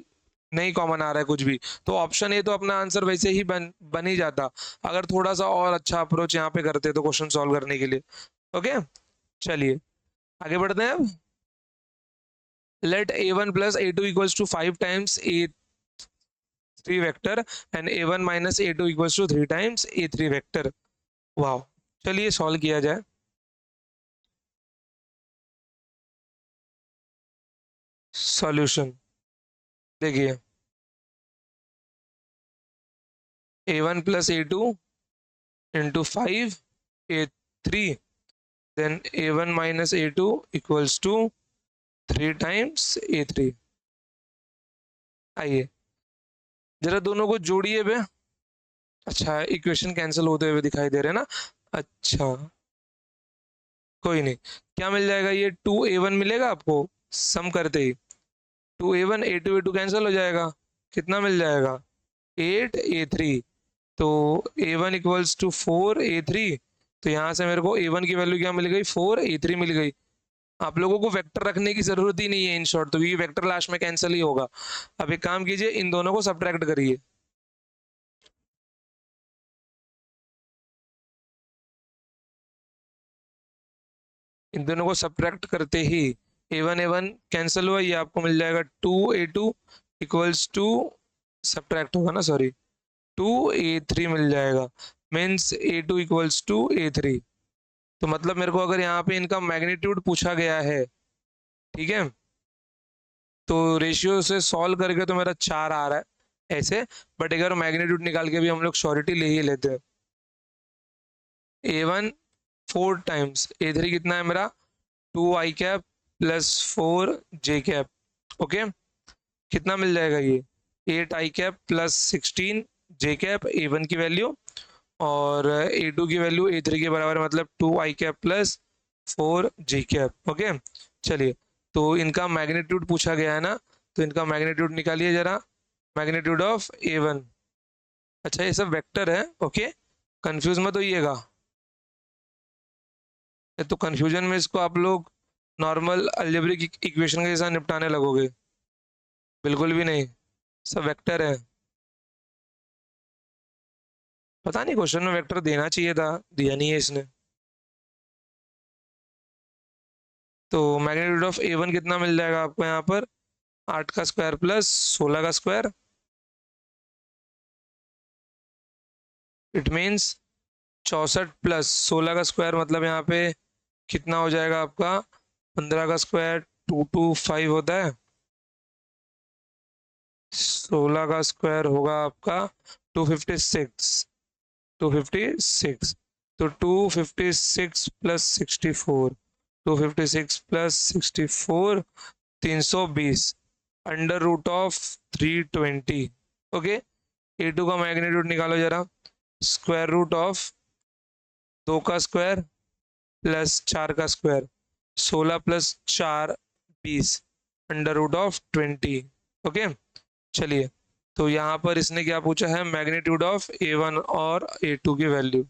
नहीं कॉमन आ रहा है कुछ भी, तो ऑप्शन ए तो अपना आंसर वैसे ही बन ही जाता। अगर थोड़ा सा और अच्छा अप्रोच यहाँ पे करते तो क्वेश्चन सॉल्व करने के लिए। ओके चलिए आगे बढ़ते हैं अब। Let a1 plus a2 equals to 5 times a3 vector and a1 minus a2 equals to 3 times a3 vector। वाह, चलिए सॉल्व किया जाए। सॉल्यूशन देखिए, a1 plus a2 into 5 a3, then a1 minus a2 equals to 3 times a3। आइए जरा दोनों को जोड़िए बे। अच्छा इक्वेशन कैंसिल होते हुए दिखाई दे रहे हैं ना, अच्छा कोई नहीं। क्या मिल जाएगा, ये 2a1 मिलेगा आपको सम करते ही। 2a1 a2 कैंसिल हो जाएगा, कितना मिल जाएगा 8 a3। तो a1 इक्वल्स टू 4 a3। तो यहाँ से मेरे को a1 की वैल्यू क्या मिल गई, 4 a3 मिल गई। आप लोगों को वेक्टर रखने की जरूरत ही नहीं है इन शॉर्ट, तो ये वेक्टर लास्ट में कैंसिल ही होगा। अब एक काम कीजिए, इन दोनों को सब्ट्रैक्ट करिए। इन दोनों को सब्ट्रैक्ट करते ही a1 कैंसिल हुआ, ये आपको मिल जाएगा 2a2 इक्वल्स टू, सब्ट्रैक्ट होगा ना सॉरी, 2a3 मिल जाएगा। Means a2 equals to a3। तो मतलब मेरे को अगर यहाँ पे इनका मैग्नीट्यूड पूछा गया है, ठीक है, तो रेशियो से सॉल्व करके तो मेरा 4 आ रहा है ऐसे। बट अगर मैग्नीट्यूड निकाल के भी हम लोग श्योरिटी ले ही लेते हैं। a1 4 टाइम्स a3 कितना है मेरा, 2 i cap plus 4 j cap. Okay, कितना मिल जाएगा ये, 8 i cap plus 16 j cap a1 की वैल्यू, और a2 की वैल्यू a3 के बराबर है, मतलब 2 i cap plus 4 j cap. Okay चलिए, तो इनका मैग्नीट्यूड पूछा गया है ना, तो इनका मैग्नीट्यूड निकालिए जरा। मैग्नीट्यूड ऑफ a1, अच्छा ये सब वेक्टर है, ओके कंफ्यूज मत होइएगा। तो कंफ्यूजन में इसको आप लोग नॉर्मल अलजेब्रिक इक्वेशन के साथ निपटाने लगोगे, बिल्कुल भी नहीं, सब वेक्टर है। पता नहीं क्वेश्चन में वेक्टर देना चाहिए था, दिया नहीं है इसने। तो मैग्नीट्यूड ऑफ a1 कितना मिल जाएगा आपको यहाँ पर, 8 का स्क्वायर प्लस 16 का स्क्वायर। इट मीन्स 64 प्लस 16 का स्क्वायर, मतलब यहाँ पे कितना हो जाएगा आपका, 15 का स्क्वायर 225 होता है, 16 का स्क्वायर होगा आपका 256। 256, तो 256 plus 64, 256 plus 64 320 under root of 320। Okay, A2 का मैग्नीट्यूड निकालो जरा। स्क्वायर रूट ऑफ 2 का स्क्वायर प्लस 4 का square, 16 plus 4 20 under root of 20। Okay, चलिए, तो यहाँ पर इसने क्या पूछा है, मैग्नीट्यूड ऑफ A1 और A2 की वैल्यू।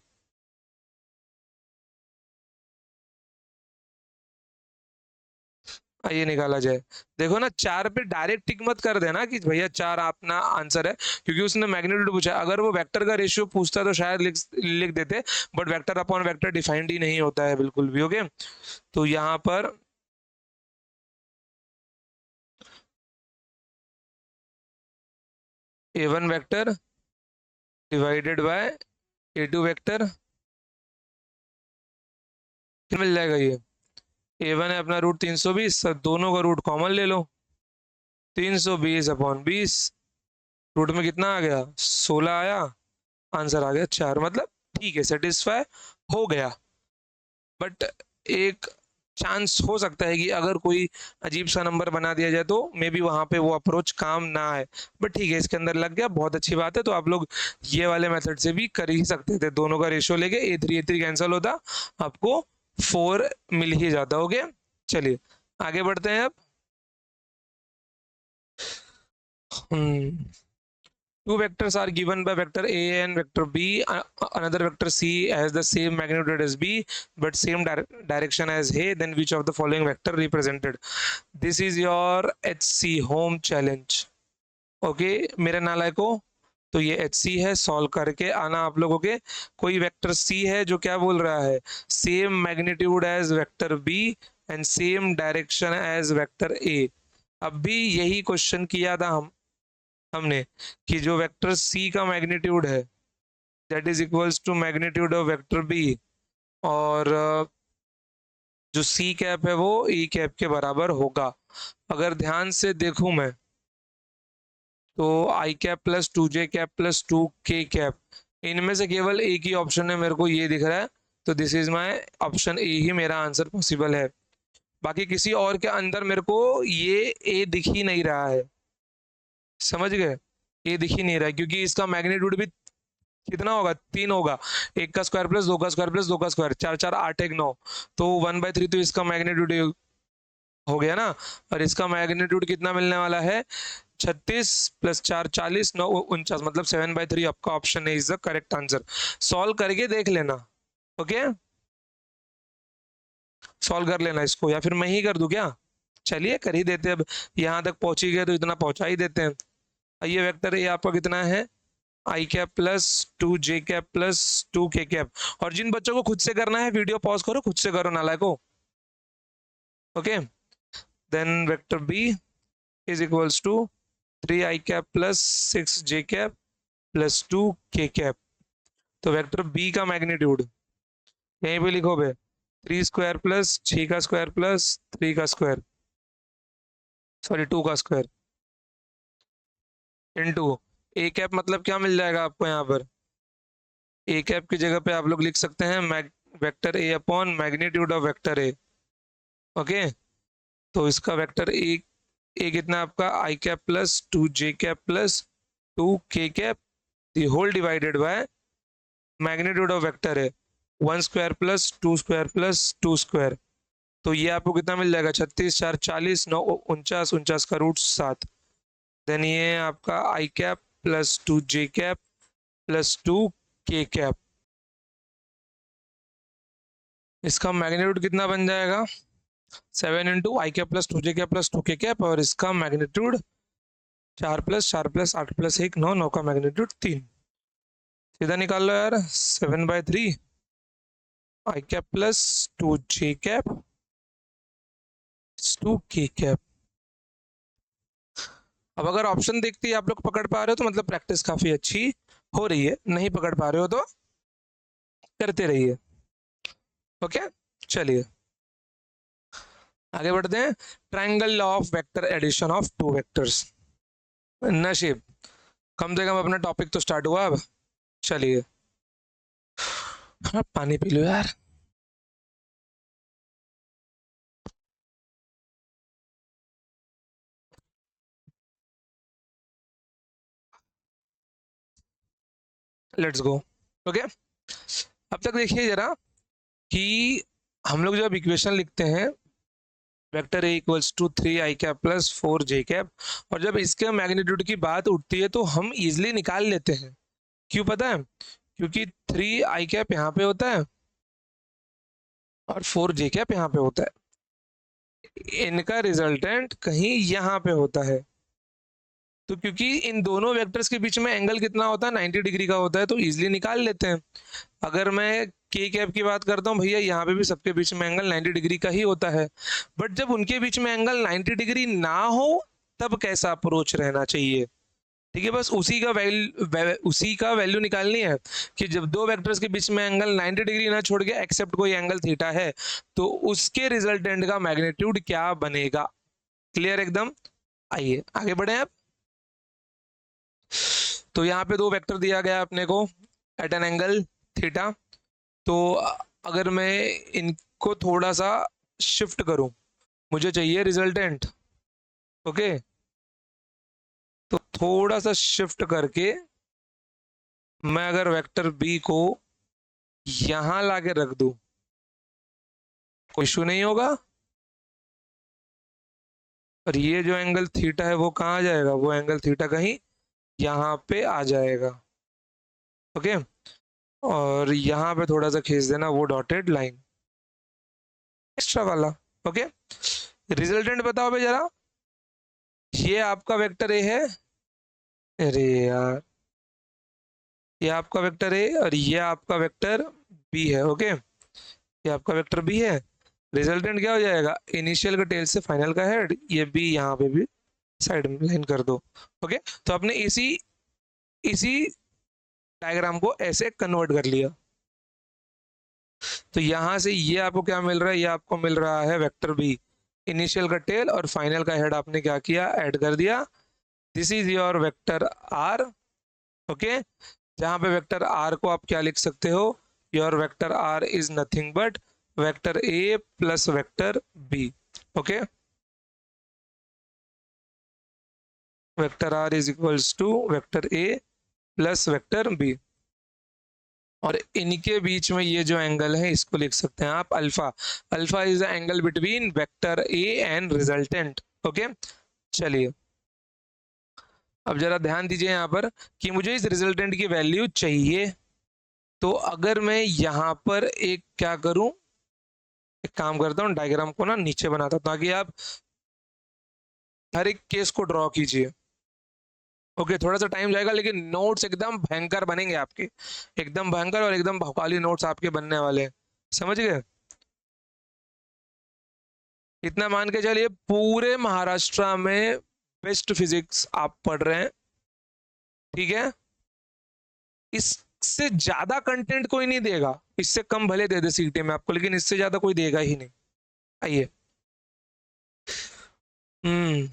आइए निकाला जाए। देखो ना, 4 पे डायरेक्ट टिक मत कर देना कि भैया 4 अपना आंसर है, क्योंकि उसने मैग्नीट्यूड पूछा। अगर वो वेक्टर का रेशियो पूछता तो शायद लिख देते, but vector upon vector defined ही नहीं होता है बिल्कुल भी। ओके, तो यहाँ पर A1 vector divided by A2 vector मिल जाएगा। ये A1 है अपना रूट 320, दोनों का रूट कॉमन ले लो, 320 अपॉन 20, रूट में कितना आ गया, 16 आया, आंसर आ गया 4। मतलब ठीक है, सेटिस्फाई हो गया। बट एक चांस हो सकता है कि अगर कोई अजीब सा नंबर बना दिया जाए तो मे बी वहां पे वो अप्रोच काम ना आए। बट ठीक है, इसके अंदर लग गया, बहुत अच्छी बात है। तो आप लोग ये वाले मेथड से भी कर ही सकते थे, दोनों का रेशियो लेके A3 कैंसिल होता, आपको 4 मिल ही जाता। ओके, चलिए आगे बढ़ते हैं अब। हम्म Two vectors are given by vector A and vector B. Another vector C has the same magnitude as B, but same direction as A. Then which of the following vector represented? This is your HC home challenge. Okay, मेरे नालायको, तो ये HC है, solve करके आना आप लोगों के। कोई वेक्टर C है जो क्या बोल रहा है, same magnitude as vector B and same direction as vector A। अब भी यही क्वेश्चन किया था हमने कि जो वेक्टर C का मैग्नीट्यूड है that is equals to magnitude of vector B, और जो C कैप है वो E कैप के बराबर होगा। अगर ध्यान से देखूं मैं तो I cap plus 2J cap plus 2K cap, इनमें से केवल एक ही ऑप्शन है मेरे को ये दिख रहा है, तो this is my option A ही मेरा आंसर पॉसिबल है। बाकी किसी और के अंदर मेरे को ये ए दिख ही नहीं रहा है, समझ गए, ये दिख ही नहीं रहा है, क्योंकि इसका मैग्नीट्यूड भी कितना होगा, 3 होगा। 1 का स्क्वायर प्लस 2 का स्क्वायर प्लस 2 का स्क्वायर, 4 4 8 1 9, तो 1/3 तो इसका मैग्नीट्यूड हो गया ना। और इसका मैग्नीट्यूड कितना मिलने वाला है, 36 प्लस 4 40 9 49, मतलब 7/3 आपका ऑप्शन है is the correct answer. Solve करके देख लेना। ओके, सॉल्व कर लेना इसको, या फिर मैं ही कर दूं क्या, चलिए कर ही देते हैं। अब यहाँ तक पहुंच ही गए तो इतना पहुंचा ही देते हैं। ये वेक्टर ये आपका कितना है, I cap plus 2J cap plus 2K cap. और जिन बच्चों को खुद से करना है वीडियो पॉज करो, खुद से करो नालायको। Okay, then vector B is equals to 3I cap plus 6J cap plus 2K cap. तो वेक्टर B का मैग्नीट्यूड यहीं पे लिखो बे, 3 स्क्वायर प्लस 6 का स्क्वायर प्लस 3 का स्क्वायर, सॉरी 2 का स्क्वायर, इनटू A कैप, मतलब क्या मिल जाएगा आपको यहाँ पर, A कैप की जगह पे आप लोग लिख सकते हैं vector A upon magnitude of vector A। Okay, तो इसका वेक्टर ए कितना आपका, I cap plus 2J cap plus 2K cap the whole divided by magnitude of vector है 1 square plus 2 square plus 2 square. तो ये आपको कितना मिल जाएगा, 36 4 40 9 49, 49 का रूट 7। देन ये आपका I cap plus 2J cap plus 2K cap, इसका मैग्नीट्यूड कितना बन जाएगा, 7 into I cap plus 2J cap plus 2K cap, और इसका मैग्नीट्यूड 4 प्लस 4 प्लस 8 प्लस 1 9, 9 का मैग्नीट्यूड 3। सीधा निकाल लो यार, 7/3 I cap plus 2J cap 2K cap. अब अगर ऑप्शन देखते ही आप लोग पकड़ पा रहे हो तो मतलब प्रैक्टिस काफी अच्छी हो रही है, नहीं पकड़ पा रहे हो तो करते रहिए। ओके, चलिए आगे बढ़ते हैं। Triangle law of vector addition of 2 vectors. नशीब, कम से कम अपना टॉपिक तो स्टार्ट हुआ अब। चलिए, हाँ पानी पी लो यार। Let's go. ओके, अब तक देखिए जरा कि हम लोग जब इक्वेशन लिखते हैं vector A equals to 3 i cap plus 4 j cap, और जब इसके मैग्नीट्यूड की बात उठती है तो हम इजिली निकाल लेते हैं। क्यों पता है? क्योंकि 3 i कैप यहाँ पे होता है और 4 j कैप यहाँ पे होता है, इनका रिजल्टेंट कहीं यहाँ पे होता है। तो क्योंकि इन दोनों वेक्टर्स के बीच में एंगल कितना होता है, 90 डिग्री का होता है, तो इजिली निकाल लेते हैं। अगर मैं के कैप की बात करता हूँ भैया, यहाँ पे भी सबके बीच में एंगल 90 डिग्री का ही होता है। बट जब उनके बीच में एंगल 90 डिग्री ना हो तब कैसा अप्रोच रहना चाहिए? ठीक है, बस उसी का वैल्यू निकालनी है कि जब दो वेक्टर्स के बीच में एंगल 90 डिग्री ना छोड़ के एक्सेप्ट कोई एंगल थीटा है तो उसके रिजल्टेंट का मैग्नीट्यूड क्या बनेगा। क्लियर एकदम? आइए आगे बढ़े आप। तो यहाँ पे दो वेक्टर दिया गया अपने को एट एन एंगल थीटा। तो अगर मैं इनको थोड़ा सा शिफ्ट करूं, मुझे चाहिए रिजल्टेंट। ओके, तो थोड़ा सा शिफ्ट करके मैं अगर वेक्टर बी को यहां लाके रख दूं, कोई इशू नहीं होगा। और ये जो एंगल थीटा है वो कहाँ आ जाएगा, वो एंगल थीटा कहीं यहाँ पे आ जाएगा। ओके, और यहाँ पे थोड़ा सा खींच देना वो डॉटेड लाइन एक्स्ट्रा वाला। ओके, रिजल्टेंट बताओ भाई जरा। ये आपका वेक्टर ए है, अरे यार, ये आपका वेक्टर ए और ये आपका वेक्टर बी है। ओके, ये आपका वेक्टर बी है। रिजल्टेंट क्या हो जाएगा, इनिशियल का टेल से फाइनल का हेड, ये बी यहाँ पे भी साइड में लाइन कर दो। ओके, तो आपने इसी इसी डायग्राम को ऐसे कन्वर्ट कर लिया। तो यहां से ये आपको क्या मिल रहा है, ये आपको मिल रहा है वेक्टर बी, इनिशियल का टेल और फाइनल का हेड आपने क्या किया, ऐड कर दिया। This is your vector R. Okay, जहां पे वेक्टर आर को आप क्या लिख सकते हो, your vector R is nothing but vector A plus vector B. Okay, vector R is equals to vector A plus vector B, और इनके बीच में ये जो एंगल है इसको लिख सकते हैं आप alpha. Alpha is the angle between vector A and resultant. Okay, चलिए अब जरा ध्यान दीजिए यहाँ पर कि मुझे इस रिजल्टेंट की वैल्यू चाहिए। तो अगर मैं यहाँ पर एक क्या करूं, एक काम करता हूँ, डायग्राम को ना नीचे बनाता हूँ ताकि आप हर एक केस को ड्रॉ कीजिए। ओके, थोड़ा सा टाइम जाएगा लेकिन नोट्स एकदम भयंकर बनेंगे आपके, एकदम भयंकर और एकदम भौकाली नोट्स आपके बनने वाले हैं। समझ गए? इतना मान के चलिए पूरे महाराष्ट्र में बेस्ट फिजिक्स आप पढ़ रहे हैं। ठीक है, इससे ज्यादा कंटेंट कोई नहीं देगा, इससे कम भले दे दे सीटी में आपको, लेकिन इससे ज्यादा कोई देगा ही नहीं। आइए, हम्म,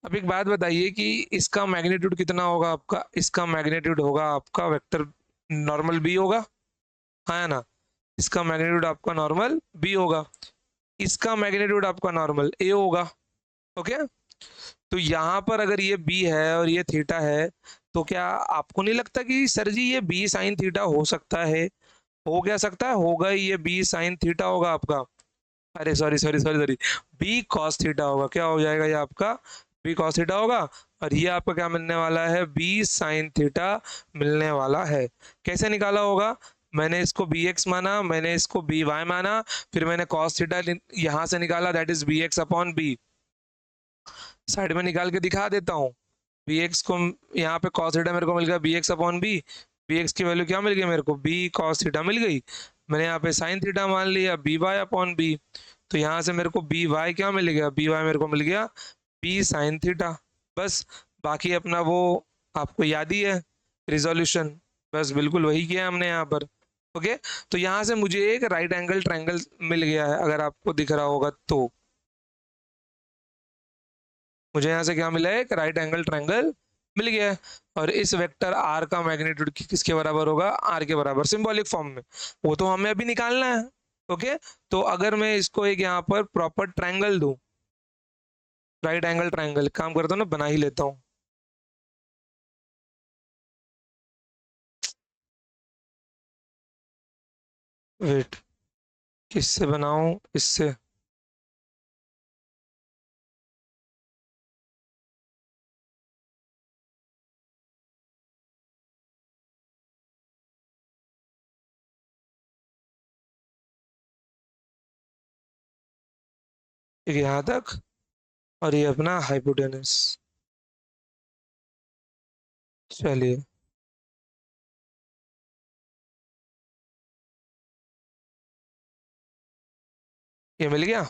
अब एक बात बताइए कि इसका मैग्नीट्यूड कितना होगा आपका, इसका मैग्नीट्यूड होगा आपका वेक्टर नॉर्मल बी होगा, हाँ है ना? इसका मैग्नीट्यूड आपका नॉर्मल बी होगा, इसका मैग्नीट्यूड आपका नॉर्मल ए होगा। ओके, तो यहाँ पर अगर ये बी है और ये थीटा है, तो क्या आपको नहीं लगता कि सर जी ये बी साइन थीटा हो सकता है? हो क्या सकता है, होगा ही, ये बी साइन थीटा होगा आपका, अरे sorry sorry sorry sorry, B cos theta होगा। क्या हो जाएगा ये आपका, बी कॉस थीटा होगा, और ये आपका क्या मिलने वाला है, बी साइन थीटा मिलने वाला है। कैसे निकाला होगा, मैंने इसको बी एक्स माना, मैंने इसको बी वाई माना, फिर मैंने कॉस थीटा यहां से निकाला, that is B X upon B. Side में निकाल के दिखा देता हूँ, बी एक्स को यहाँ पे कॉस थीटा मेरे को मिल गया B X upon B, B X की वैल्यू क्या मिल गई मेरे को, बी कॉस थीटा मिल गई। मैंने यहाँ पे साइन थीटा मान लिया बी वाई अपॉन बी, तो यहाँ से मेरे को बी वाई क्या मिल गया, बी वाई मेरे को मिल गया बी साइन थीटा। बस, बाकी अपना वो आपको याद ही है रिजोल्यूशन, बस बिल्कुल वही किया हमने यहाँ पर। ओके, तो यहाँ से मुझे एक राइट एंगल ट्रायंगल मिल गया है, अगर आपको दिख रहा होगा तो मुझे यहाँ से क्या मिला है, एक राइट एंगल ट्रायंगल मिल गया है। और इस वेक्टर आर का मैग्नीट्यूड किसके बराबर होगा, आर के बराबर, सिंबॉलिक फॉर्म में, वो तो हमें अभी निकालना है। ओके, तो अगर मैं इसको एक यहाँ पर प्रॉपर ट्रायंगल दूं, राइट एंगल ट्रायंगल, काम करता हूँ ना, बना ही लेता हूँ। वेट, किससे बनाऊं, इससे। एक यहाँ तक, और ये अपना हाइपोटेनस। चलिए, ये मिल गया,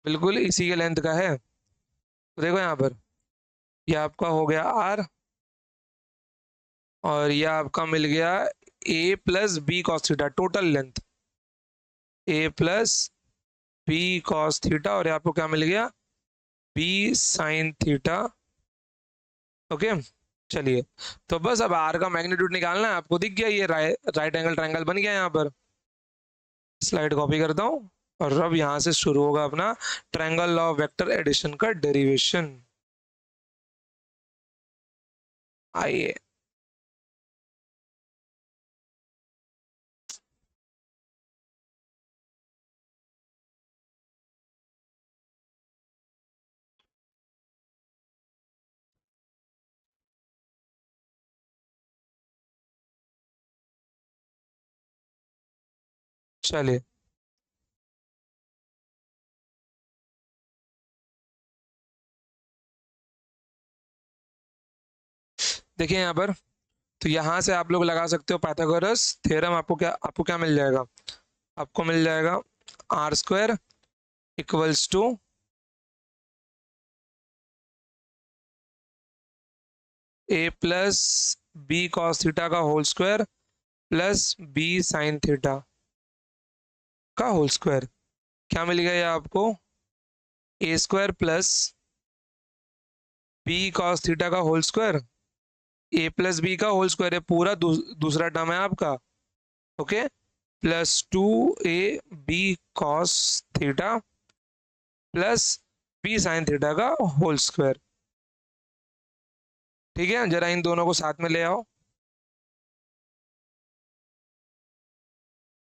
बिल्कुल इसी के लेंथ का है। तो देखो यहाँ पर, ये आपका हो गया आर, और ये आपका मिल गया A plus B cos theta, total length A plus B cos theta, और ये आपको क्या मिल गया, बी साइन थीटा। ओके, चलिए, तो बस अब आर का मैग्नीट्यूड निकालना है। आपको दिख गया, ये राइट एंगल ट्रायंगल बन गया यहाँ पर। स्लाइड कॉपी करता हूँ, और अब यहाँ से शुरू होगा अपना triangle law of vector addition का डेरिवेशन। आइए, चलिए, देखिए यहाँ पर, तो यहाँ से आप लोग लगा सकते हो पाइथागोरस थ्योरम। आपको क्या मिल जाएगा, आपको मिल जाएगा R square equals to A plus B cos theta का whole square plus B sine theta का होल स्क्वायर। क्या मिल गया ये आपको, A square plus B cos theta का whole square, A plus B का होल स्क्वायर है पूरा, दूसरा टर्म है आपका। Okay, plus two A B cos theta plus B sine theta का होल स्क्वायर। ठीक है, जरा इन दोनों को साथ में ले आओ,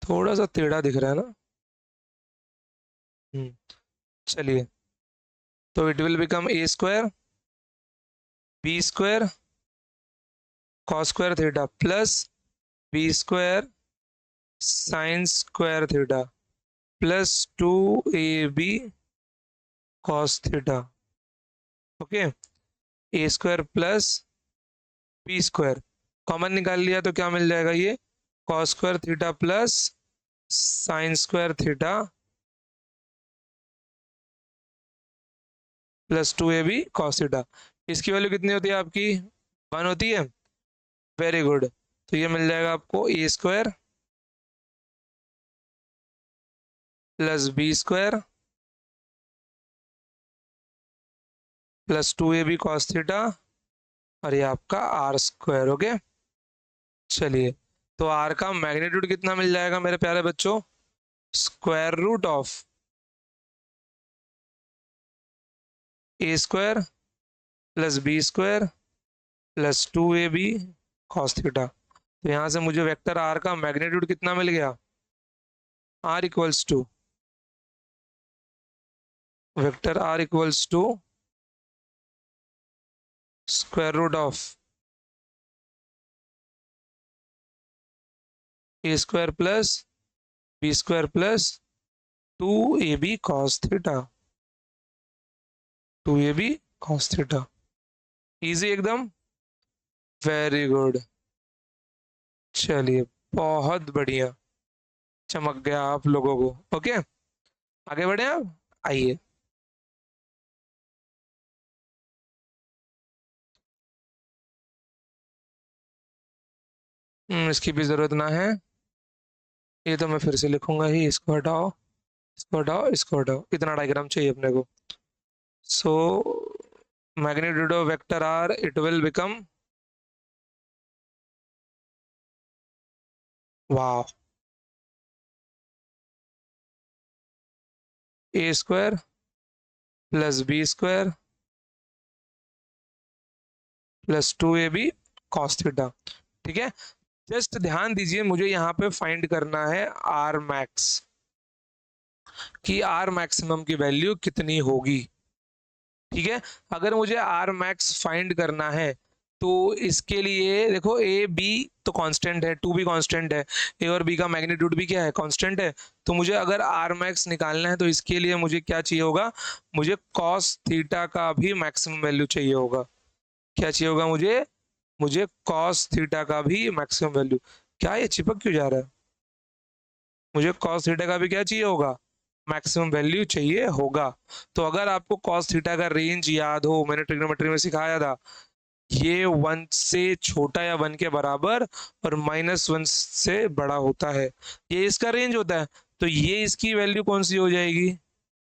थोड़ा सा टेढ़ा दिख रहा है ना। हम्म, चलिए, तो it will become A square B square cos square theta plus B square sine square theta plus two A B cos theta. Okay, A square plus B square common निकाल लिया तो क्या मिल जाएगा, ये cos square theta plus sine square theta plus two A B cos theta. इसकी value कितनी होती है आपकी, 1 होती है। वेरी गुड, तो ये मिल जाएगा आपको A square plus B square plus two A B cos theta, और ये आपका आर स्क्वायर। ओके, चलिए, तो आर का मैग्नीट्यूड कितना मिल जाएगा मेरे प्यारे बच्चों, square root of A square plus B square plus two A B cos theta. तो यहाँ से मुझे वेक्टर आर का मैग्नीट्यूड कितना मिल गया, R equals to, vector R equals to square root of A square plus B square plus two A B cos theta, two A B cos theta. Easy एकदम, very good. चलिए, बहुत बढ़िया, चमक गया आप लोगों को। ओके, आगे बढ़े आप, आइए। इसकी भी जरूरत ना है, ये तो मैं फिर से लिखूंगा ही। इसको हटाओ, इसको हटाओ, इसको हटाओ, इतना डायग्राम चाहिए अपने को। सो magnitude of vector r, it will become, wow, a square plus b square plus 2ab cos theta. ठीक है, जस्ट ध्यान दीजिए, मुझे यहाँ पे फाइंड करना है आर मैक्स, कि आर मैक्सिमम की वैल्यू कितनी होगी। ठीक है, अगर मुझे आर मैक्स फाइंड करना है तो इसके लिए देखो, ए बी तो कांस्टेंट है, टू भी कांस्टेंट है, ए और बी का मैग्नीट्यूड भी क्या है, कांस्टेंट है। तो मुझे अगर आर मैक्स निकालना है तो इसके लिए मुझे क्या चाहिए होगा, मुझे कॉस थीटा का भी मैक्सिमम वैल्यू चाहिए होगा। क्या चाहिए होगा मुझे, मुझे कॉस थीटा का भी मैक्सिमम वैल्यू। क्या ये चिपक क्यों जा रहा है, मुझे कॉस थीटा का भी क्या चाहिए होगा, मैक्सिमम वैल्यू चाहिए होगा। तो अगर आपको कॉस थीटा का रेंज याद हो, मैंने ट्रिग्नोमेट्री में सिखाया था, ये 1 से छोटा या 1 के बराबर और -1 से बड़ा होता है, ये इसका रेंज होता है। तो ये इसकी वैल्यू कौन सी हो जाएगी,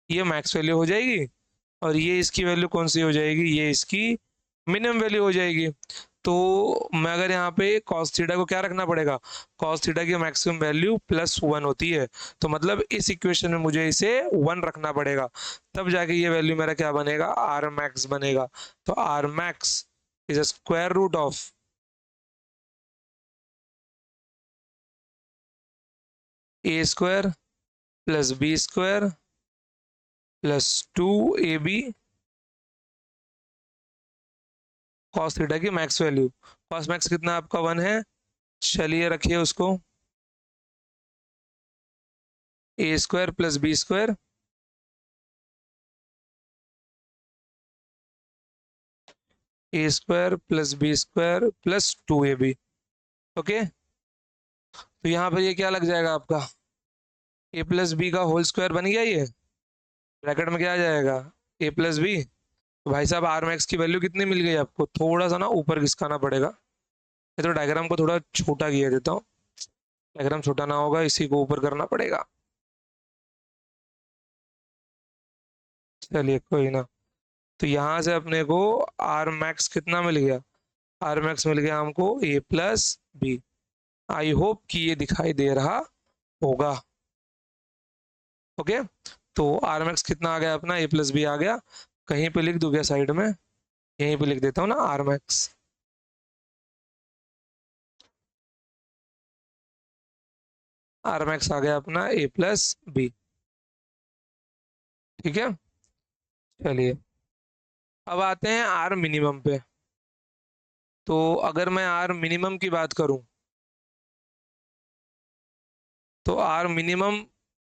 ये मैक्स वैल्यू हो जाएगी, और ये इसकी वैल्यू कौन सी हो जाएगी, ये इसकी मिनिमम वैल्यू हो जाएगी। तो मैं अगर यहाँ पे cos थीटा को क्या रखना पड़ेगा, cos थीटा की मैक्सिमम वैल्यू +1 होती है, तो मतलब इस इक्वेशन में मुझे इसे 1 रखना पड़ेगा, तब जाके ये वैल्यू मेरा क्या बनेगा, आर मैक्स बनेगा। तो R max is a square root of A square plus B square plus 2ab cos theta की मैक्स वैल्यू। cos मैक्स कितना आपका 1 है, चलिए रखिए उसको, A square plus B square A square plus B square plus 2ab। Okay, तो यहाँ पर ये क्या लग जाएगा आपका, ए प्लस बी का होल स्क्वायर बन गया, ये ब्रैकेट में क्या आ जाएगा, ए प्लस बी। तो भाई साहब आर मैक्स की वैल्यू कितनी मिल गई आपको, थोड़ा सा ना ऊपर खिसकाना पड़ेगा। ये तो डायग्राम को थोड़ा छोटा किया देता हूँ, डायग्राम छोटा ना होगा, इसी को ऊपर करना पड़ेगा। चलिए कोई ना, तो यहाँ से अपने को आर मैक्स कितना मिल गया, आर मैक्स मिल गया हमको ए प्लस बी। आई होप कि ये दिखाई दे रहा होगा। ओके, तो आर मैक्स कितना आ गया अपना, ए प्लस बी आ गया, कहीं पे लिख दूं क्या साइड में, यहीं पे लिख देता हूँ ना आर मैक्स। आर मैक्स आ गया अपना ए प्लस बी। ठीक है, चलिए अब आते हैं आर मिनिमम पे। तो अगर मैं आर मिनिमम की बात करूं, तो आर मिनिमम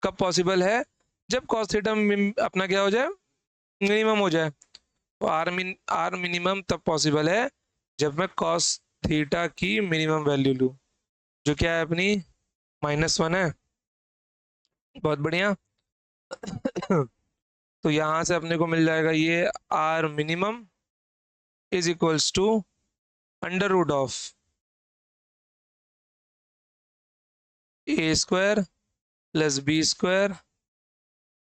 कब पॉसिबल है, जब cos थीटा अपना क्या हो जाए, मिनिमम हो जाए। तो आर मिनिमम तब पॉसिबल है जब मैं cos थीटा की मिनिमम वैल्यू लूँ, जो क्या है अपनी -1 है। बहुत बढ़िया। तो यहाँ से अपने को मिल जाएगा ये R minimum is equals to under root of A square plus B square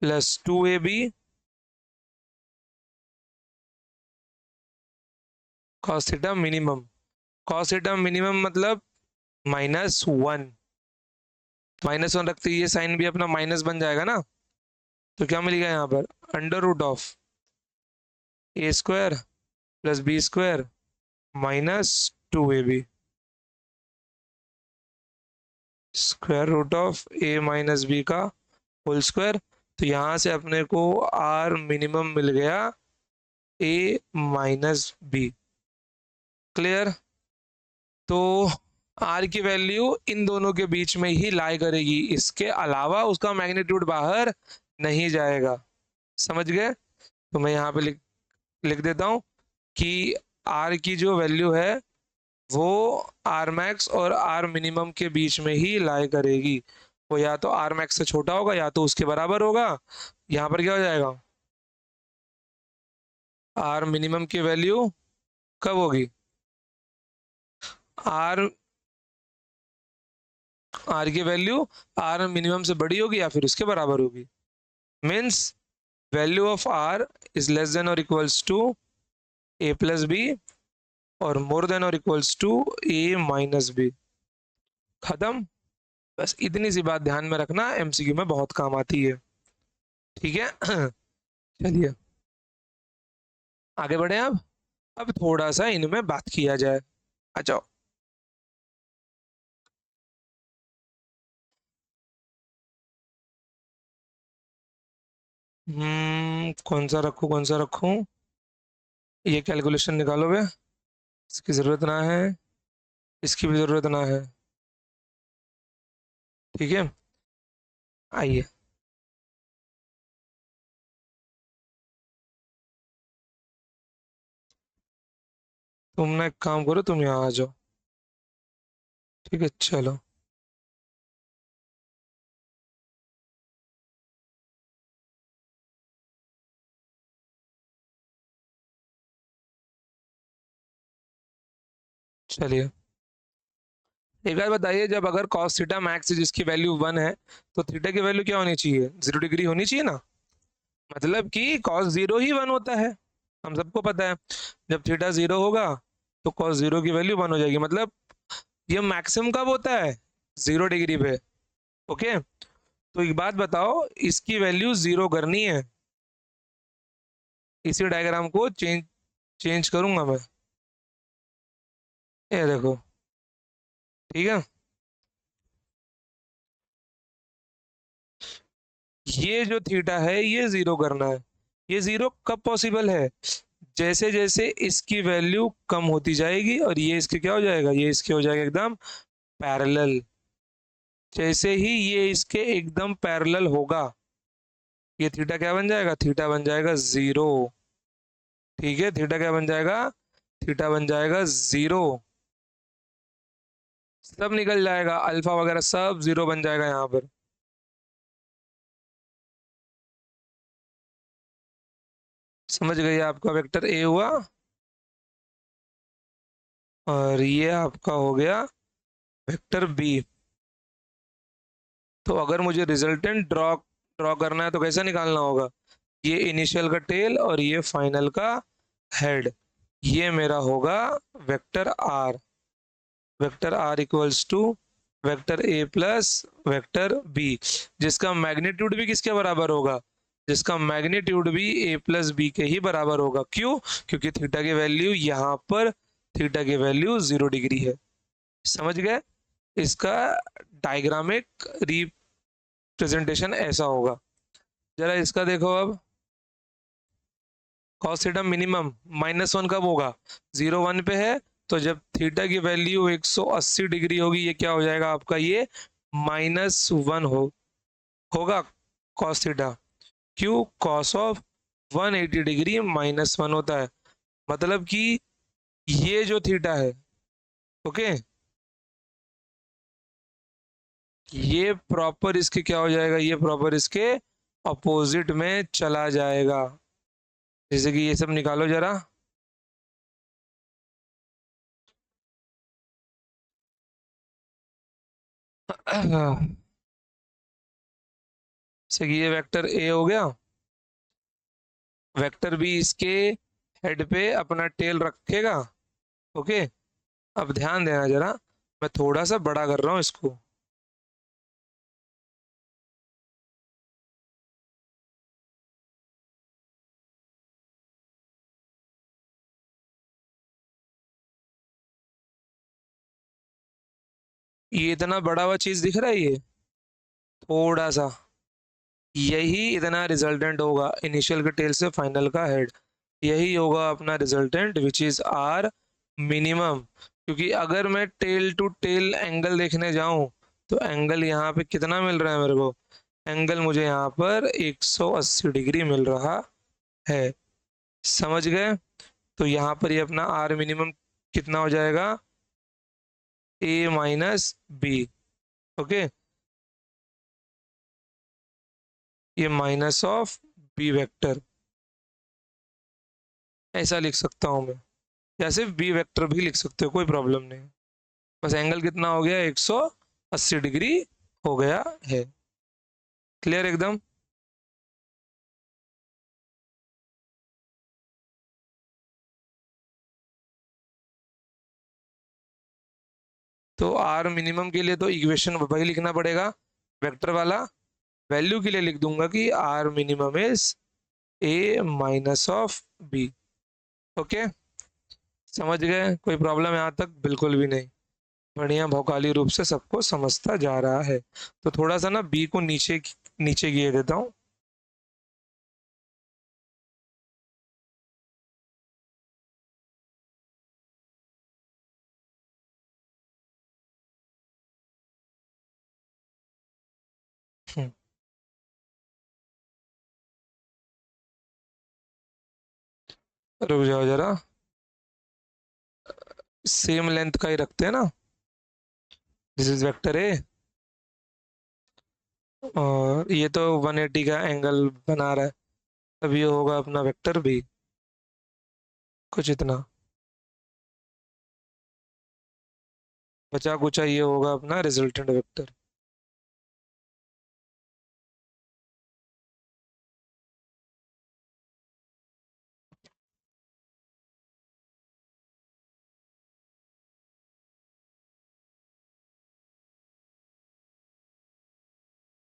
plus 2ab cos theta minimum. cos theta minimum मतलब -1, -1 रखते ही ये साइन भी अपना माइनस बन जाएगा ना। तो क्या मिल गया यहाँ पर, under root of A square plus B square -2ab square root of A minus B का होल स्क्वायर। तो यहाँ से अपने को आर मिनिमम मिल गया ए माइनस बी। क्लियर, तो आर की वैल्यू इन दोनों के बीच में ही लाई करेगी, इसके अलावा उसका मैग्नीट्यूड बाहर नहीं जाएगा। समझ गए, तो मैं यहाँ पे लिख देता हूँ कि आर की जो वैल्यू है वो आर मैक्स और आर मिनिमम के बीच में ही लाई करेगी। वो या तो आर मैक्स से छोटा होगा या तो उसके बराबर होगा। यहाँ पर क्या हो जाएगा, आर मिनिमम की वैल्यू कब होगी, आर आर की वैल्यू आर मिनिमम से बड़ी होगी या फिर उसके बराबर होगी। Means value of R is less than और equals to A plus B और मोर देन और equals to A minus B. खत्म। बस इतनी सी बात ध्यान में रखना, एमसीक्यू में बहुत काम आती है। ठीक है। चलिए आगे बढ़े अब थोड़ा सा इनमें बात किया जाए। अच्छा। कौन सा रखूं कौन सा रखूं? ये कैलकुलेशन निकालो बे। इसकी जरूरत ना है, इसकी भी जरूरत ना है। ठीक है, आइए। तुम ना एक काम करो, तुम यहाँ आ जाओ। ठीक है चलो। चलिए एक बात बताइए, जब अगर cos थीटा मैक्स जिसकी वैल्यू 1 है, तो थीटा की वैल्यू क्या होनी चाहिए? 0 डिग्री होनी चाहिए ना। मतलब कि cos 0 ही 1 होता है, हम सबको पता है। जब थीटा 0 होगा तो cos 0 की वैल्यू 1 हो जाएगी। मतलब ये मैक्सिमम कब होता है? 0 डिग्री पे। ओके। तो एक बात बताओ, इसकी वैल्यू 0 करनी है, इसी डायग्राम को चेंज चेंज करूंगा मैं। ये देखो। ठीक है, ये जो थीटा है ये 0 करना है। ये 0 कब पॉसिबल है? जैसे जैसे इसकी वैल्यू कम होती जाएगी और ये इसके क्या हो जाएगा, ये इसके हो जाएगा एकदम पैरेलल। जैसे ही ये इसके एकदम पैरेलल होगा, ये थीटा क्या बन जाएगा? थीटा बन जाएगा 0। ठीक है, थीटा क्या बन जाएगा? थीटा बन जाएगा 0। सब निकल जाएगा, अल्फा वगैरह सब 0 बन जाएगा यहाँ पर। समझ गए? आपका वेक्टर ए हुआ और ये आपका हो गया वेक्टर बी। तो अगर मुझे रिजल्टेंट ड्रॉ ड्रॉ करना है तो कैसे निकालना होगा? ये इनिशियल का टेल और ये फाइनल का हेड। ये मेरा होगा vector R. Vector R equals to vector A plus vector B, जिसका मैग्नीट्यूड भी किसके बराबर होगा? जिसका मैग्नीट्यूड भी ए प्लस बी के ही बराबर होगा। क्यों? क्योंकि थीटा की वैल्यू यहाँ पर, थीटा की वैल्यू 0 डिग्री है। समझ गए? इसका डायग्रामिक रिप्रेजेंटेशन ऐसा होगा। जरा इसका देखो अब। कॉस थीटा मिनिमम -1 कब होगा? 0 1 पे है। तो जब थीटा की वैल्यू 180 डिग्री होगी, ये क्या हो जाएगा आपका? ये -1 होगा कॉस थीटा। क्यों? कॉस ऑफ 180 डिग्री -1 होता है। मतलब कि ये जो थीटा है, ओके, ये प्रॉपर इसके क्या हो जाएगा? ये प्रॉपर इसके अपोजिट में चला जाएगा। जैसे कि ये सब निकालो जरा। जैसे कि ये वेक्टर ए हो गया, वेक्टर बी इसके हेड पे अपना टेल रखेगा। ओके। अब ध्यान देना जरा, मैं थोड़ा सा बड़ा कर रहा हूँ इसको। ये इतना बड़ा हुआ चीज दिख रहा है ये, थोड़ा सा, यही इतना रिजल्टेंट होगा इनिशियल के टेल से फाइनल का हेड। यही होगा अपना resultant which is R minimum. क्योंकि अगर मैं टेल टू टेल एंगल देखने जाऊं, तो एंगल यहाँ पे कितना मिल रहा है मेरे को? एंगल मुझे यहाँ पर 180 डिग्री मिल रहा है। समझ गए? तो यहाँ पर ये अपना आर मिनिमम कितना हो जाएगा? ए माइनस बी। ओके। ये माइनस ऑफ बी वेक्टर, ऐसा लिख सकता हूँ मैं। या सिर्फ बी वेक्टर भी लिख सकते हो, कोई प्रॉब्लम नहीं। बस एंगल कितना हो गया? 180 डिग्री हो गया है। क्लियर एकदम? तो आर मिनिमम के लिए तो इक्वेशन वही लिखना पड़ेगा वेक्टर वाला। वैल्यू के लिए लिख दूंगा कि R minimum is A minus of B. Okay, समझ गए? कोई प्रॉब्लम यहाँ तक? बिल्कुल भी नहीं। बढ़िया, भौकाली रूप से सबको समझता जा रहा है। तो थोड़ा सा ना बी को नीचे नीचे गिर देता हूँ। रुक जाओ जरा, सेम लेंथ का ही रखते हैं ना। दिस इज वेक्टर ए, और ये तो 180 का एंगल बना रहा है, अब ये होगा अपना वेक्टर बी, कुछ इतना। बचा कुचा ये होगा अपना रिजल्टेंट वेक्टर।